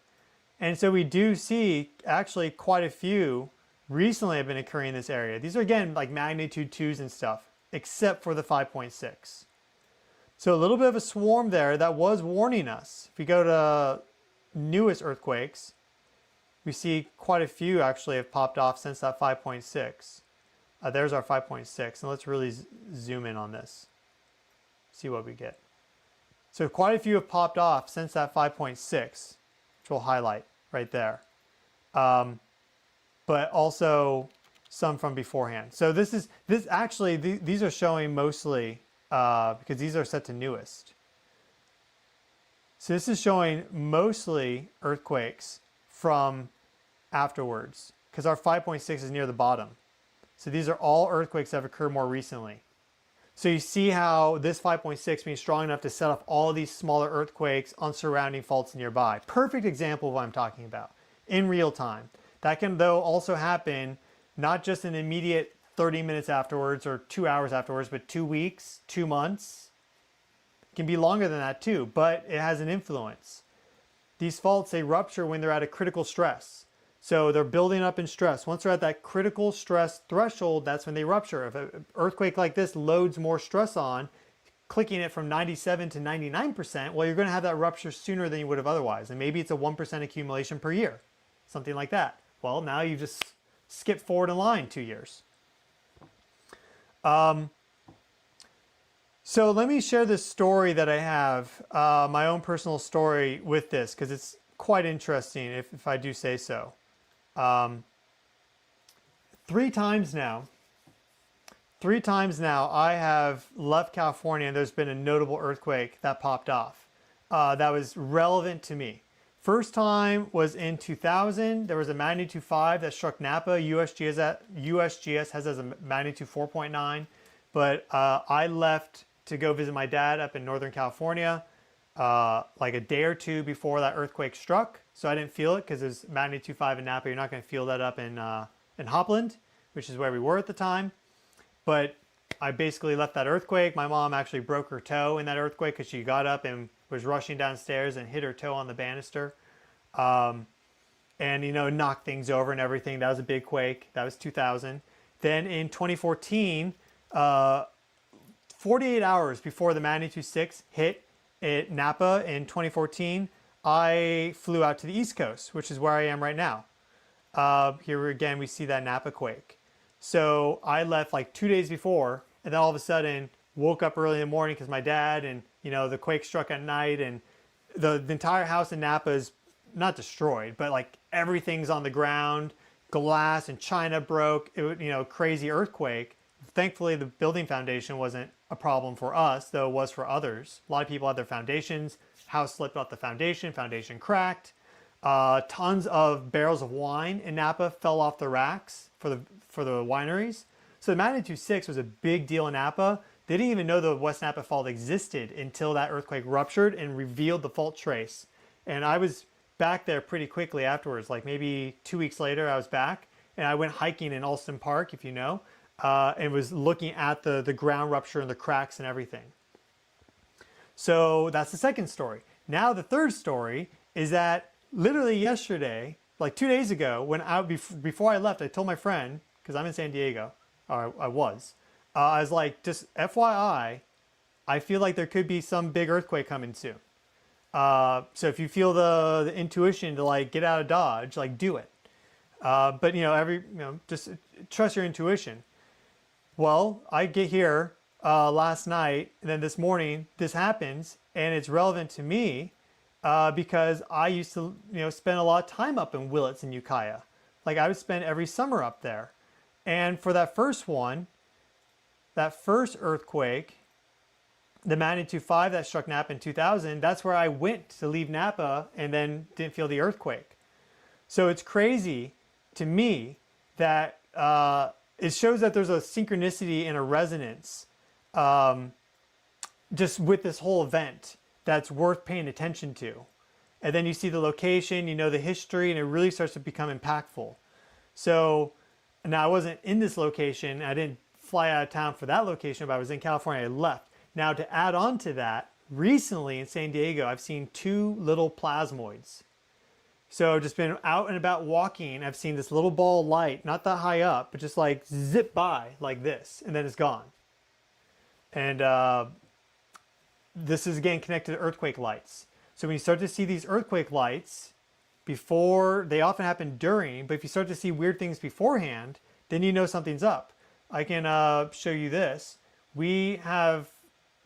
And so we do see actually quite a few recently have been occurring in this area. These are again like magnitude 2s and stuff, except for the 5.6. So a little bit of a swarm there that was warning us. If we go to newest earthquakes, we see quite a few actually have popped off since that 5.6. There's our 5.6, and let's really zoom in on this. See what we get. So quite a few have popped off since that 5.6, which we'll highlight right there. But also some from beforehand. So these are showing mostly because these are set to newest. So this is showing mostly earthquakes from afterwards because our 5.6 is near the bottom. So these are all earthquakes that have occurred more recently. So you see how this 5.6 being strong enough to set off all these smaller earthquakes on surrounding faults nearby. Perfect example of what I'm talking about in real time. That can though also happen not just an immediate 30 minutes afterwards or 2 hours afterwards, but 2 weeks, 2 months. It can be longer than that too, but it has an influence. These faults, they rupture when they're at a critical stress. So they're building up in stress. Once they're at that critical stress threshold, that's when they rupture. If an earthquake like this loads more stress on, clicking it from 97 to 99%, well, you're going to have that rupture sooner than you would have otherwise. And maybe it's a 1% accumulation per year, something like that. Well, now you just skip forward in line 2 years. So let me share this story that I have, my own personal story with this, because it's quite interesting if I do say so. 3 times now I have left California and there's been a notable earthquake that popped off that was relevant to me. First time was in 2000. There was a magnitude 5 that struck Napa. USGS has as a magnitude 4.9, but I left to go visit my dad up in Northern California like a day or two before that earthquake struck. So I didn't feel it because there's magnitude 5 in Napa. You're not going to feel that up in Hopland, which is where we were at the time. But I basically left that earthquake. My mom actually broke her toe in that earthquake because she got up and was rushing downstairs and hit her toe on the banister. And, you know, knocked things over and everything. That was a big quake. That was 2000. Then in 2014, 48 hours before the magnitude 6 hit at Napa in 2014, I flew out to the East Coast, which is where I am right now. Here again, we see that Napa quake. So I left like 2 days before, and then all of a sudden woke up early in the morning because my dad and, you know, the quake struck at night, and the entire house in Napa is not destroyed, but like everything's on the ground, glass and china broke, it, you know, crazy earthquake. Thankfully, the building foundation wasn't a problem for us, though it was for others. A lot of people had their foundations. House slipped off the foundation cracked. Tons of barrels of wine in Napa fell off the racks for the wineries. So the magnitude 6 was a big deal in Napa. They didn't even know the West Napa Fault existed until that earthquake ruptured and revealed the fault trace. And I was back there pretty quickly afterwards, like maybe 2 weeks later I was back, and I went hiking in Alston Park, if you know, and was looking at the ground rupture and the cracks and everything. So that's the second story. Now the third story is that literally yesterday, like 2 days ago, when before I left, I told my friend, because I'm in San Diego, or I was like, just FYI, I feel like there could be some big earthquake coming soon. So if you feel the intuition to like get out of Dodge, like do it. But you know, just trust your intuition. Well, I get here last night, and then this morning this happens, and it's relevant to me because I used to, you know, spend a lot of time up in Willits and Ukiah. Like I would spend every summer up there. And for that first one, that first earthquake, the magnitude 5 that struck Napa in 2000, that's where I went to leave Napa and then didn't feel the earthquake. So it's crazy to me that it shows that there's a synchronicity and a resonance just with this whole event that's worth paying attention to. And then you see the location, you know the history, and it really starts to become impactful. So now I wasn't in this location. I didn't fly out of town for that location, but I was in California. I left. Now to add on to that, recently in San Diego, I've seen 2 little plasmoids. So I've just been out and about walking. I've seen this little ball of light, not that high up, but just like zip by like this, and then it's gone. And this is again connected to earthquake lights. So when you start to see these earthquake lights, before, they often happen during, but if you start to see weird things beforehand, then you know something's up. I can show you this. We have,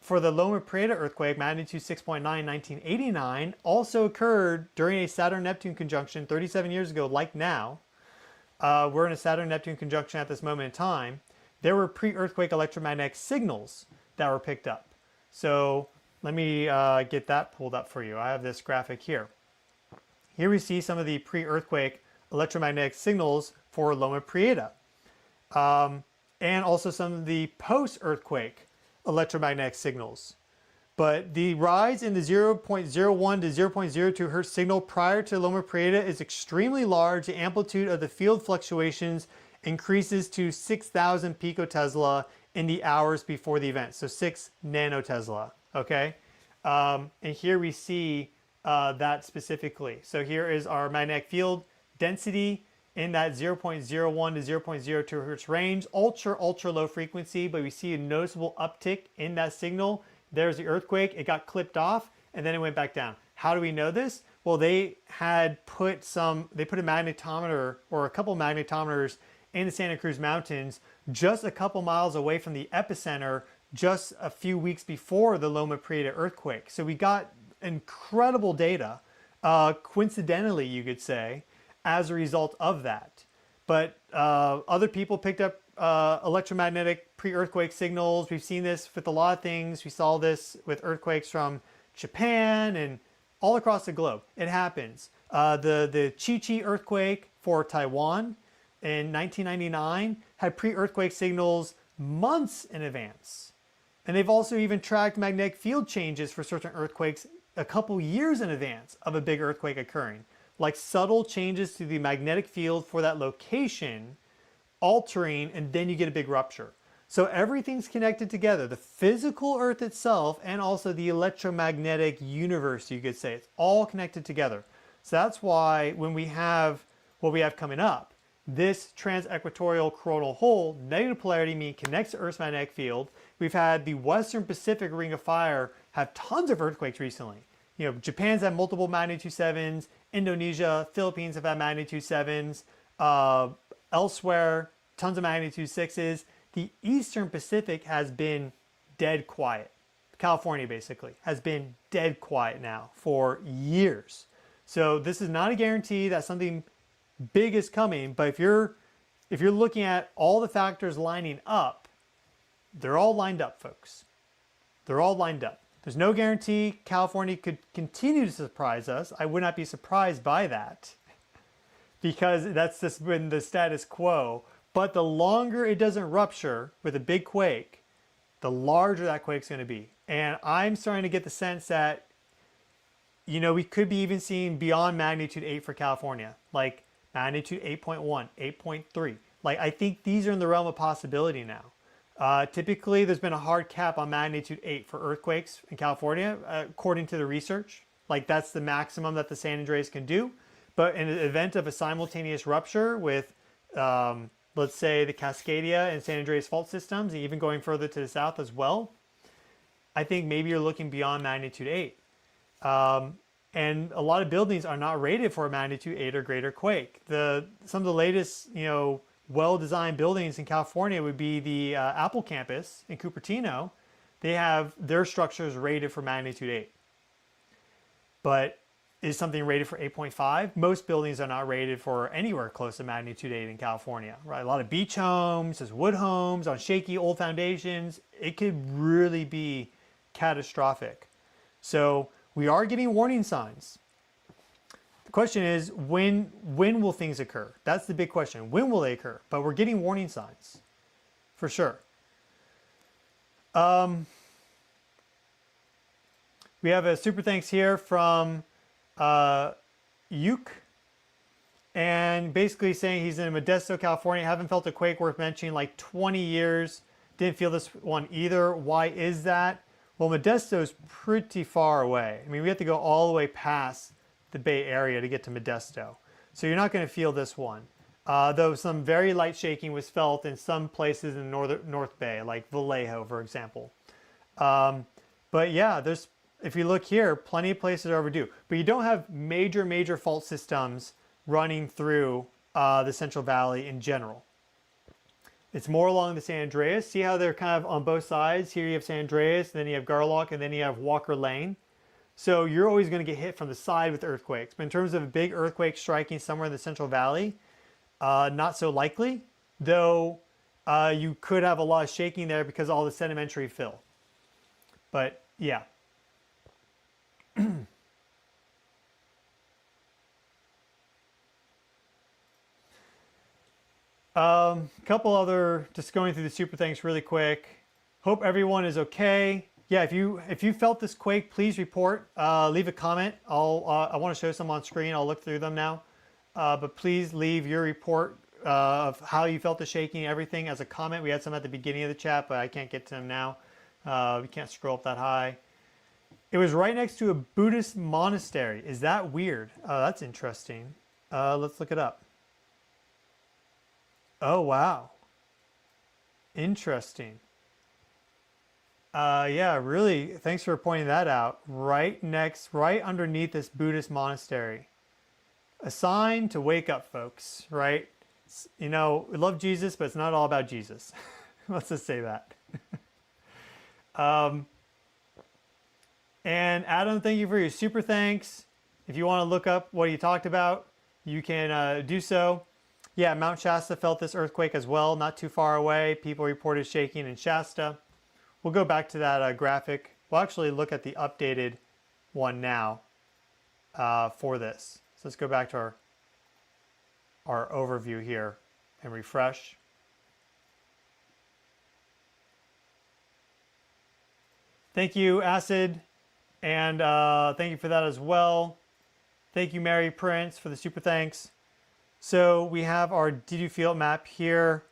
for the Loma Prieta earthquake, magnitude 6.9, 1989, also occurred during a Saturn-Neptune conjunction 37 years ago, like now. We're in a Saturn-Neptune conjunction at this moment in time. There were pre-earthquake electromagnetic signals that were picked up. So let me get that pulled up for you. I have this graphic here. Here we see some of the pre-earthquake electromagnetic signals for Loma Prieta. And also some of the post-earthquake electromagnetic signals. But the rise in the 0.01 to 0.02 hertz signal prior to Loma Prieta is extremely large. The amplitude of the field fluctuations increases to 6,000 picotesla in the hours before the event. So 6 nanotesla, okay? And here we see that specifically. So here is our magnetic field density in that 0.01 to 0.02 hertz range, ultra low frequency, but we see a noticeable uptick in that signal. There's the earthquake, it got clipped off, and then it went back down. How do we know this? Well, they put a magnetometer or a couple magnetometers in the Santa Cruz Mountains just a couple miles away from the epicenter just a few weeks before the Loma Prieta earthquake. So we got incredible data, coincidentally, you could say, as a result of that. But other people picked up electromagnetic pre-earthquake signals. We've seen this with a lot of things. We saw this with earthquakes from Japan and all across the globe. It happens. The Chi-Chi earthquake for Taiwan in 1999 had pre-earthquake signals months in advance. And they've also even tracked magnetic field changes for certain earthquakes a couple years in advance of a big earthquake occurring, like subtle changes to the magnetic field for that location altering, and then you get a big rupture. So everything's connected together, the physical Earth itself and also the electromagnetic universe, you could say. It's all connected together. So that's why when we have what we have coming up, this trans-equatorial coronal hole, negative polarity, meaning connects to Earth's magnetic field. We've had the Western Pacific Ring of Fire have tons of earthquakes recently. You know, Japan's had multiple magnitude 7s, Indonesia, Philippines have had magnitude 7s, elsewhere, tons of magnitude 6s. The Eastern Pacific has been dead quiet. California basically has been dead quiet now for years. So this is not a guarantee that something big is coming, but if you're looking at all the factors lining up, they're all lined up, folks. They're all lined up. There's no guarantee California could continue to surprise us. I would not be surprised by that because that's just been the status quo. But the longer it doesn't rupture with a big quake, the larger that quake's going to be. And I'm starting to get the sense that, you know, we could be even seeing beyond magnitude 8 for California, like magnitude 8.1, 8.3. Like, I think these are in the realm of possibility now. Typically, there's been a hard cap on magnitude 8 for earthquakes in California, according to the research. Like, that's the maximum that the San Andreas can do. But in the event of a simultaneous rupture with, let's say, the Cascadia and San Andreas Fault systems, and even going further to the south as well, I think maybe you're looking beyond magnitude 8. And a lot of buildings are not rated for a magnitude 8 or greater quake. Some of the latest, you know, well-designed buildings in California would be the Apple campus in Cupertino. They have their structures rated for magnitude 8. But is something rated for 8.5? Most buildings are not rated for anywhere close to magnitude 8 in California, right? A lot of beach homes, there's wood homes on shaky old foundations. It could really be catastrophic. So we are getting warning signs. The question is, when will things occur? That's the big question. When will they occur? But we're getting warning signs, for sure. We have a super thanks here from Uke, and basically saying he's in Modesto, California. Haven't felt a quake worth mentioning like 20 years. Didn't feel this one either. Why is that? Well, Modesto's pretty far away. I mean, we have to go all the way past the Bay Area to get to Modesto. So you're not going to feel this one. Though some very light shaking was felt in some places in North Bay, like Vallejo, for example. But yeah, if you look here, plenty of places are overdue. But you don't have major fault systems running through the Central Valley in general. It's more along the San Andreas. See how they're kind of on both sides? Here you have San Andreas, and then you have Garlock, and then you have Walker Lane. So you're always going to get hit from the side with earthquakes. But in terms of a big earthquake striking somewhere in the Central Valley, not so likely. Though you could have a lot of shaking there because of all the sedimentary fill. But yeah. Couple other, just going through the super thanks really quick. Hope everyone is okay. Yeah, if you felt this quake, please report. Leave a comment. I want to show some on screen. I'll look through them now. But please leave your report of how you felt the shaking, everything as a comment. We had some at the beginning of the chat, but I can't get to them now. We can't scroll up that high. It was right next to a Buddhist monastery. Is that weird? That's interesting. Let's look it up. Oh, wow. Interesting. Yeah, really, thanks for pointing that out. Right underneath this Buddhist monastery. A sign to wake up, folks, right? You know, we love Jesus, but it's not all about Jesus. Let's just say that. And Adam, thank you for your super thanks. If you want to look up what he talked about, you can do so. Yeah, Mount Shasta felt this earthquake as well, not too far away. People reported shaking in Shasta. We'll go back to that graphic. We'll actually look at the updated one now for this. So let's go back to our overview here and refresh. Thank you, Acid, and thank you for that as well. Thank you, Mary Prince, for the super thanks. So we have our Did You Feel It map here,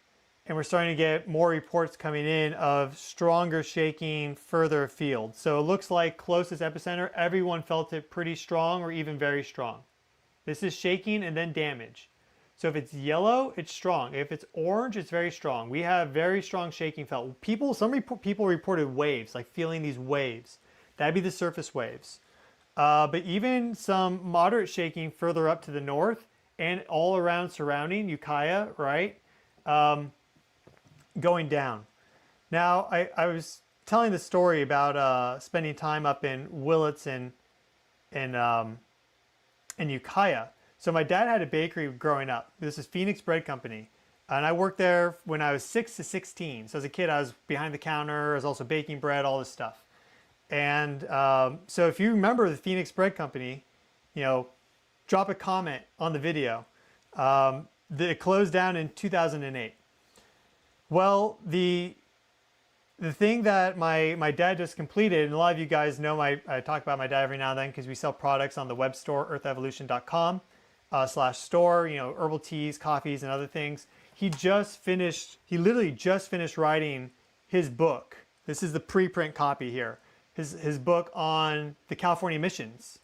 and we're starting to get more reports coming in of stronger shaking further afield. So it looks like closest epicenter, everyone felt it pretty strong or even very strong. This is shaking and then damage. So if it's yellow, it's strong. If it's orange, it's very strong. We have very strong shaking felt. Some people reported waves, like feeling these waves. That'd be the surface waves. But even some moderate shaking further up to the north and all around surrounding Ukiah, right? Going down. Now, I was telling the story about spending time up in Willits and Ukiah. So my dad had a bakery growing up. This is Phoenix Bread Company. And I worked there when I was 6 to 16. So as a kid, I was behind the counter. I was also baking bread, all this stuff. And so if you remember the Phoenix Bread Company, you know, drop a comment on the video. It closed down in 2008. Well, the thing that my dad just completed, and a lot of you guys know I talk about my dad every now and then because we sell products on the web store, earthevolution.com /store, you know, herbal teas, coffees, and other things. He literally just finished writing his book. This is the preprint copy here. His book on the California missions.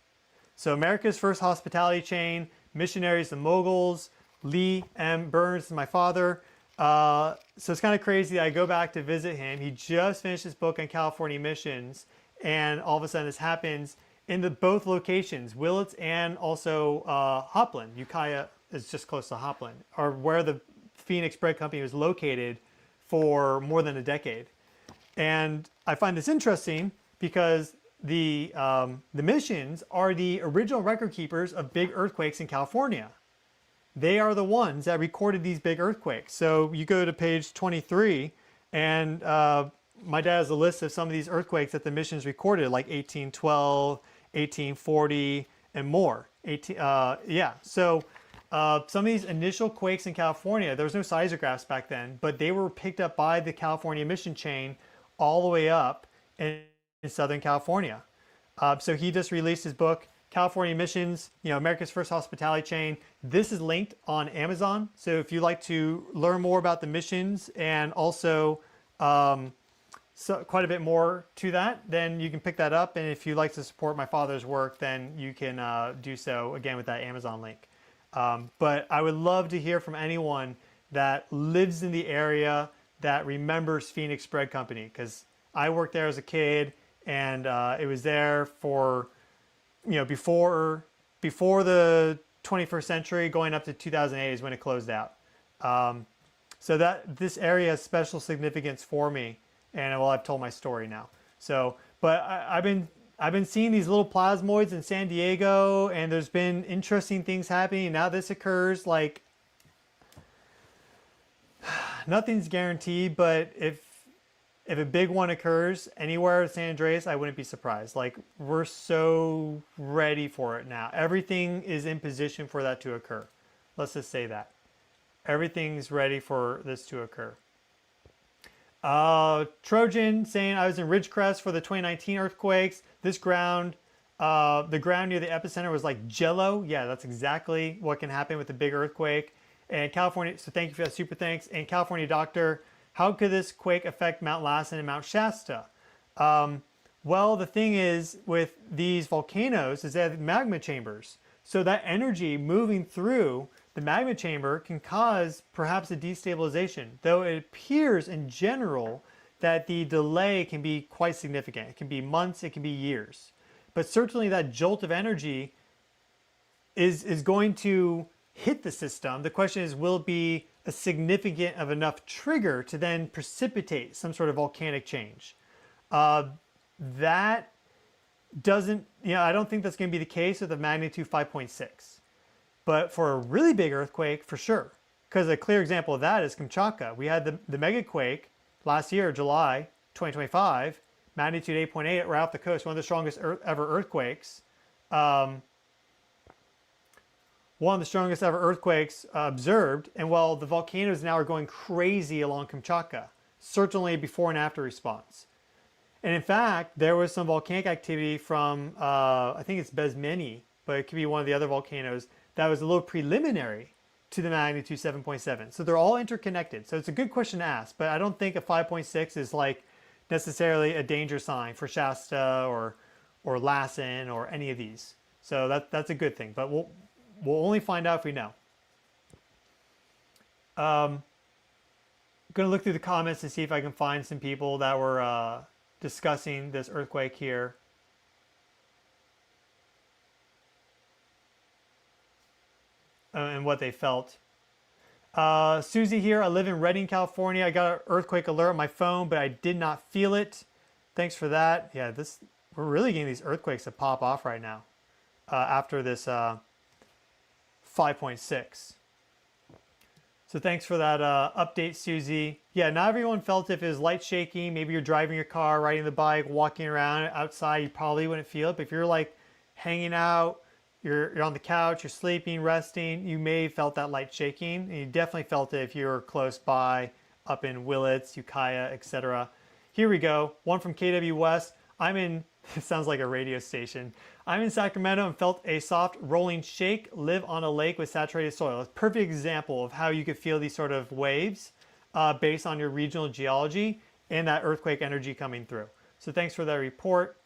So America's first hospitality chain, Missionaries, the Moguls, Lee M. Burns is my father. So it's kind of crazy that I go back to visit him. He just finished his book on California missions, and all of a sudden this happens in both locations, Willits and also Hopland. Ukiah is just close to Hopland, or where the Phoenix Bread Company was located for more than a decade. And I find this interesting because the missions are the original record keepers of big earthquakes in California. They are the ones that recorded these big earthquakes. So you go to page 23, and my dad has a list of some of these earthquakes that the missions recorded, like 1812, 1840, and more. So some of these initial quakes in California, there was no seismographs back then, but they were picked up by the California mission chain all the way up in Southern California. So he just released his book, California Missions, you know, America's first hospitality chain. This is linked on Amazon. So if you'd like to learn more about the missions and also quite a bit more to that, then you can pick that up. And if you'd like to support my father's work, then you can do so again with that Amazon link. But I would love to hear from anyone that lives in the area that remembers Phoenix Bread Company, because I worked there as a kid, and it was there for, you know, before the 21st century, going up to 2008 is when it closed out. So this area has special significance for me, and well, I've told my story now. So, but I've been seeing these little plasmoids in San Diego, and there's been interesting things happening. Now this occurs, like, nothing's guaranteed, but if a big one occurs anywhere in San Andreas, I wouldn't be surprised. Like, we're so ready for it now. Everything is in position for that to occur. Let's just say that. Everything's ready for this to occur. Trojan saying I was in Ridgecrest for the 2019 earthquakes. This ground, the ground near the epicenter was like jello. Yeah, that's exactly what can happen with a big earthquake. And California, so thank you for that super thanks. And California Doctor, how could this quake affect Mount Lassen and Mount Shasta? Well, the thing is with these volcanoes is that magma chambers. So that energy moving through the magma chamber can cause perhaps a destabilization, though it appears in general that the delay can be quite significant. It can be months, it can be years. But certainly that jolt of energy is going to hit the system. The question is, will it be a significant of enough trigger to then precipitate some sort of volcanic change? That doesn't, I don't think that's going to be the case with a magnitude 5.6. But for a really big earthquake, for sure. Because a clear example of that is Kamchatka. We had the mega quake last year, July 2025, magnitude 8.8 right off the coast, one of the strongest ever earthquakes. One of the strongest ever earthquakes observed. And while the volcanoes now are going crazy along Kamchatka, certainly before and after response. And in fact, there was some volcanic activity from, I think it's Bezmeni, but it could be one of the other volcanoes that was a little preliminary to the magnitude 7.7. So they're all interconnected. So it's a good question to ask, but I don't think a 5.6 is like necessarily a danger sign for Shasta or Lassen or any of these. So that's a good thing, but we'll only find out if we know. I'm going to look through the comments to see if I can find some people that were discussing this earthquake here. And what they felt. Susie here, I live in Redding, California. I got an earthquake alert on my phone, but I did not feel it. Thanks for that. Yeah, we're really getting these earthquakes to pop off right now after this 5.6. So thanks for that update, Susie. Yeah, not everyone felt if it was light shaking. Maybe you're driving your car, riding the bike, walking around outside. You probably wouldn't feel it. But if you're like hanging out, you're on the couch, you're sleeping, resting, you may have felt that light shaking. And you definitely felt it if you were close by, up in Willits, Ukiah, etc. Here we go. One from KW West. It sounds like a radio station. I'm in Sacramento and felt a soft rolling shake, live on a lake with saturated soil. It's a perfect example of how you could feel these sort of waves based on your regional geology and that earthquake energy coming through. So thanks for that report.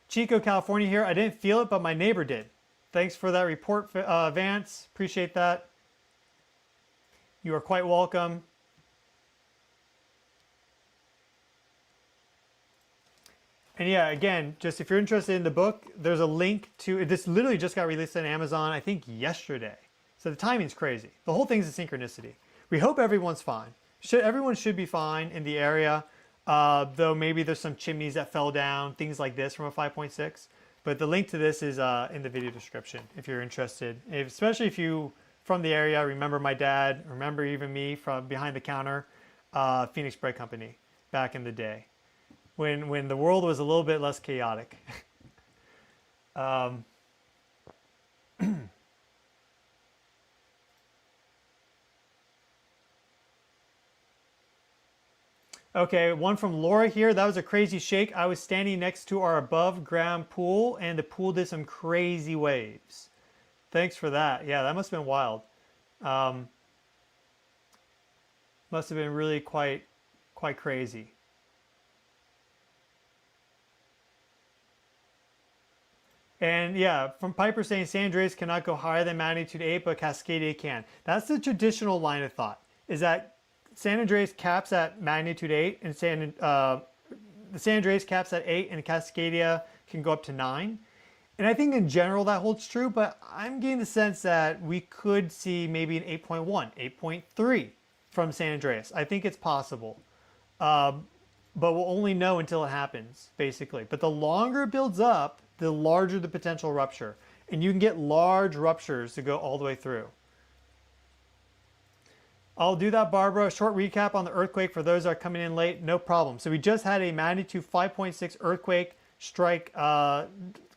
Chico, California here. I didn't feel it, but my neighbor did. Thanks for that report, Vance. Appreciate that. You are quite welcome. And yeah, again, just if you're interested in the book, there's a link to it. This literally just got released on Amazon, I think yesterday. So the timing's crazy. The whole thing's a synchronicity. We hope everyone's fine. Everyone should be fine in the area, though maybe there's some chimneys that fell down, things like this from a 5.6. But the link to this is in the video description if you're interested. Especially if you from the area, remember my dad, remember even me from behind the counter, Phoenix Bread Company back in the day. When the world was a little bit less chaotic. Okay, one from Laura here. That was a crazy shake. I was standing next to our above ground pool and the pool did some crazy waves. Thanks for that. Yeah, that must have been wild. Must have been really quite crazy. And yeah, from Piper saying San Andreas cannot go higher than magnitude 8, but Cascadia can. That's the traditional line of thought, is that San Andreas caps at magnitude 8, and the San Andreas caps at 8, and Cascadia can go up to 9. And I think in general that holds true, but I'm getting the sense that we could see maybe an 8.1, 8.3 from San Andreas. I think it's possible. But we'll only know until it happens, basically. But the longer it builds up, the larger the potential rupture. And you can get large ruptures to go all the way through. I'll do that, Barbara. A short recap on the earthquake for those that are coming in late. No problem. So we just had a magnitude 5.6 earthquake strike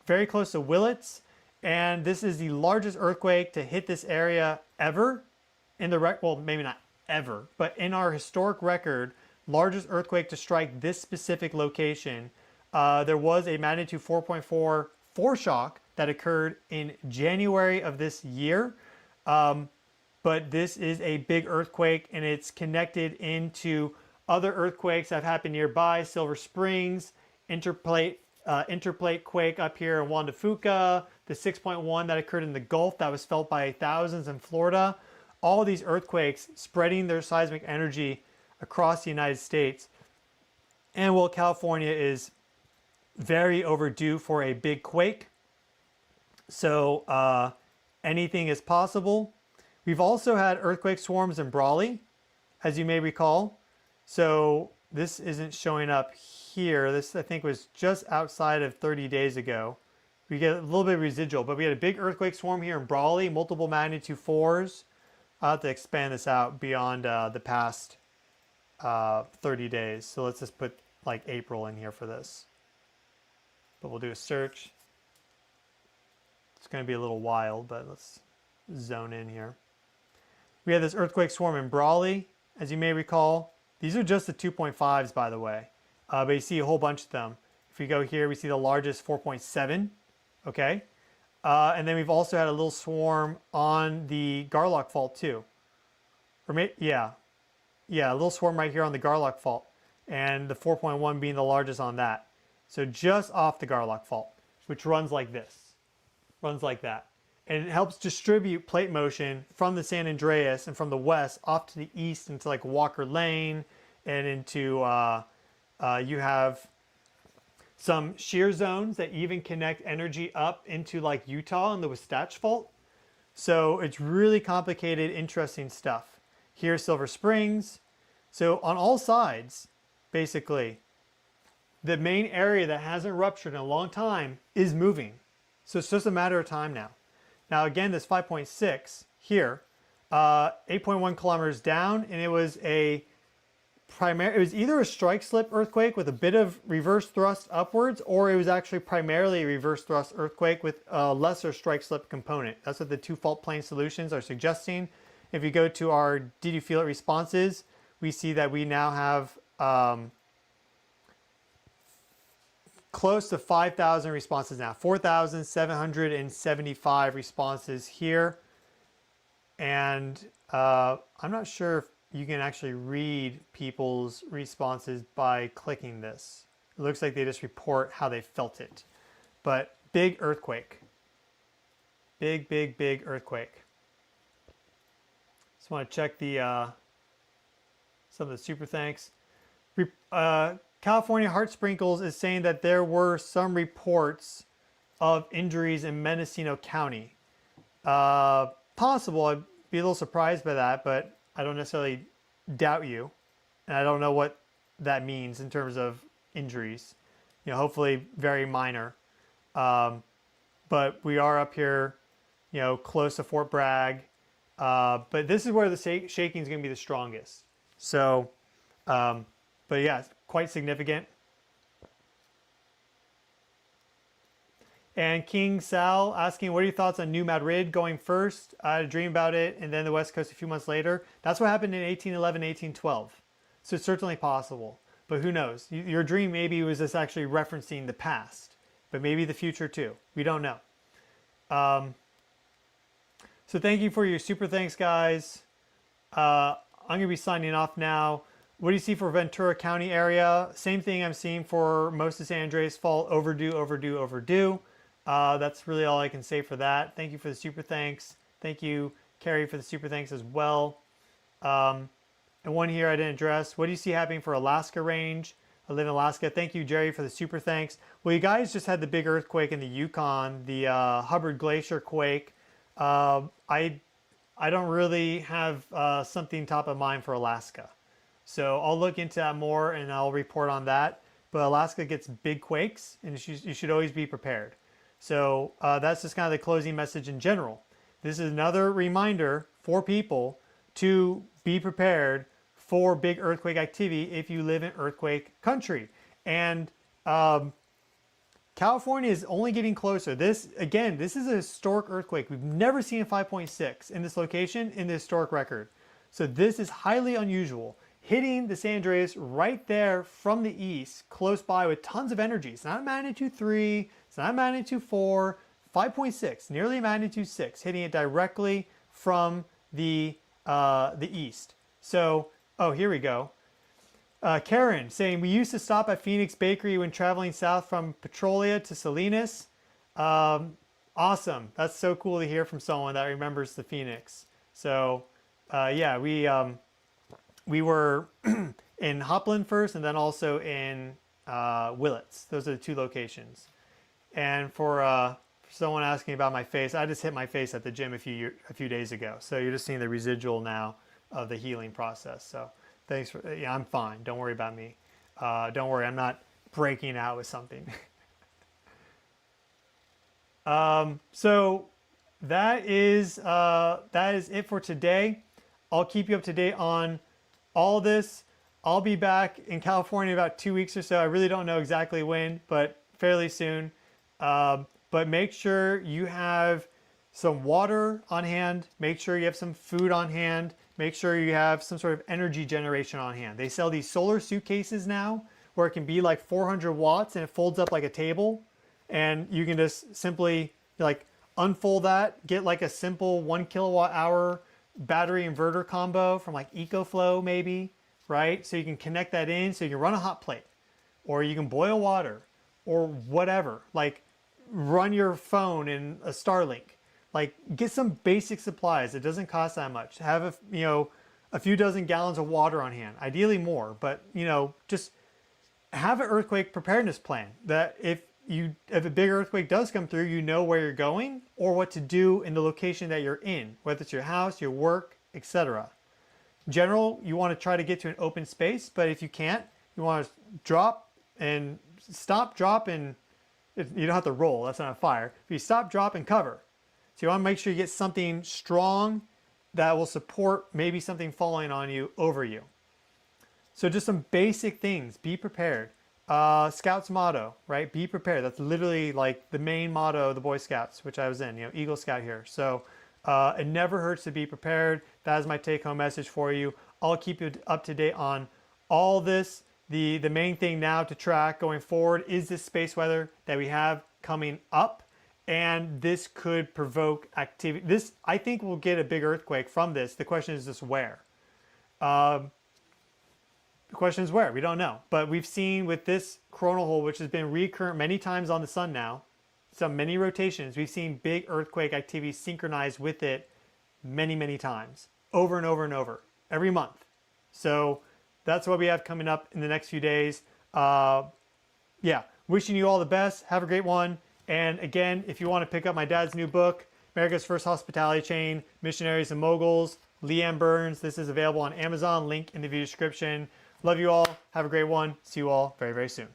very close to Willits, and this is the largest earthquake to hit this area ever in the well, maybe not ever, but in our historic record, largest earthquake to strike this specific location. There was a magnitude 4.4 foreshock that occurred in January of this year. But this is a big earthquake, and it's connected into other earthquakes that have happened nearby. Silver Springs, interplate quake up here in Juan de Fuca, the 6.1 that occurred in the Gulf that was felt by thousands in Florida. All of these earthquakes spreading their seismic energy across the United States. And while California is very overdue for a big quake, so anything is possible. We've also had earthquake swarms in Brawley, as you may recall. So this isn't showing up here. This, I think, was just outside of 30 days ago. We get a little bit of residual, but we had a big earthquake swarm here in Brawley, multiple magnitude 4s. I'll have to expand this out beyond the past 30 days. So let's just put like April in here for this. But we'll do a search. It's going to be a little wild, but let's zone in here. We had this earthquake swarm in Brawley, as you may recall. These are just the 2.5s, by the way. But you see a whole bunch of them. If we go here, we see the largest 4.7. Okay. And then we've also had a little swarm on the Garlock Fault too. Or yeah, a little swarm right here on the Garlock Fault, and the 4.1 being the largest on that. So just off the Garlock Fault, which runs like this, runs like that. And it helps distribute plate motion from the San Andreas and from the west off to the east into like Walker Lane and into, you have some shear zones that even connect energy up into like Utah and the Wasatch Fault. So it's really complicated, interesting stuff. Here's Silver Springs. So on all sides, basically, the main area that hasn't ruptured in a long time is moving. So it's just a matter of time now. Now again, this 5.6 here, 8.1 kilometers down, and it was it was either a strike slip earthquake with a bit of reverse thrust upwards, or it was actually primarily a reverse thrust earthquake with a lesser strike slip component. That's what the two fault plane solutions are suggesting. If you go to our Did You Feel It responses, we see that we now have close to 5,000 responses now, 4,775 responses here. And I'm not sure if you can actually read people's responses by clicking this. It looks like they just report how they felt it. But big earthquake. Big, big, big earthquake. Just want to check the some of the super thanks. California Heart Sprinkles is saying that there were some reports of injuries in Mendocino County. Possible. I'd be a little surprised by that, but I don't necessarily doubt you. And I don't know what that means in terms of injuries. You know, hopefully very minor. But we are up here, you know, close to Fort Bragg. But this is where the shaking is going to be the strongest. So, but yeah, quite significant. And King Sal asking, what are your thoughts on New Madrid going first? I had a dream about it, and then the West Coast a few months later. That's what happened in 1811, 1812. So it's certainly possible. But who knows? Your dream maybe was just actually referencing the past, but maybe the future too. We don't know. So thank you for your super thanks, guys. I'm going to be signing off now. What do you see for Ventura County area? Same thing I'm seeing for most of San Andreas Fault. Overdue, overdue, overdue. That's really all I can say for that. Thank you for the super thanks. Thank you, Carrie, for the super thanks as well. And one here I didn't address. What do you see happening for Alaska range? I live in Alaska. Thank you, Jerry, for the super thanks. Well, you guys just had the big earthquake in the Yukon, the Hubbard Glacier quake. I don't really have something top of mind for Alaska. So I'll look into that more and I'll report on that. But Alaska gets big quakes, and you should always be prepared. So that's just kind of the closing message in general. This is another reminder for people to be prepared for big earthquake activity if you live in earthquake country. And California is only getting closer. This, again, this is a historic earthquake. We've never seen a 5.6 in this location in the historic record. So this is highly unusual. Hitting the San Andreas right there from the east, close by with tons of energy. It's not a magnitude 3, it's not a magnitude 4, 5.6, nearly a magnitude 6, hitting it directly from the east. So, oh, here we go. Karen saying, we used to stop at Phoenix Bakery when traveling south from Petrolia to Salinas. Awesome. That's so cool to hear from someone that remembers the Phoenix. So, yeah, we were in Hopland first and then also in Willits. Those are the two locations. And for someone asking about my face, I just hit my face at the gym a few days ago. So you're just seeing the residual now of the healing process. So thanks for, yeah, I'm fine. Don't worry about me. Don't worry, I'm not breaking out with something. So that is it for today. I'll keep you up to date on all this. I'll be back in California in about 2 weeks or so. I really don't know exactly when, but fairly soon. But make sure you have some water on hand. Make sure you have some food on hand. Make sure you have some sort of energy generation on hand. They sell these solar suitcases now where it can be like 400 watts and it folds up like a table. And you can just simply like unfold that, get like a simple 1 kilowatt hour battery inverter combo from like EcoFlow maybe, right? So you can connect that in so you can run a hot plate or you can boil water or whatever. Like run your phone in a Starlink. Like get some basic supplies. It doesn't cost that much. Have a few dozen gallons of water on hand. Ideally more, but just have an earthquake preparedness plan that if a big earthquake does come through, you know where you're going or what to do in the location that you're in, whether it's your house, your work, etc. In general, you want to try to get to an open space, but if you can't, you want to drop and stop, drop, and you don't have to roll. That's not a fire. If you stop, drop, and cover. So you want to make sure you get something strong that will support maybe something falling on you, over you. So just some basic things. Be prepared. Scouts motto, right? Be prepared. That's literally like the main motto of the Boy Scouts, which I was in, Eagle Scout here. So it never hurts to be prepared. That is my take-home message for you. I'll keep you up to date on all this. The main thing now to track going forward is this space weather that we have coming up. And this could provoke activity. This, I think, will get a big earthquake from this. The question is just where. The question is where. We don't know. But we've seen with this coronal hole, which has been recurrent many times on the sun now, many rotations, we've seen big earthquake activity synchronized with it many, many times. Over and over and over. Every month. So that's what we have coming up in the next few days. Yeah. Wishing you all the best. Have a great one. And again, if you want to pick up my dad's new book, America's First Hospitality Chain, Missionaries and Moguls, Stefan Burns, this is available on Amazon. Link in the video description. Love you all. Have a great one. See you all very, very soon.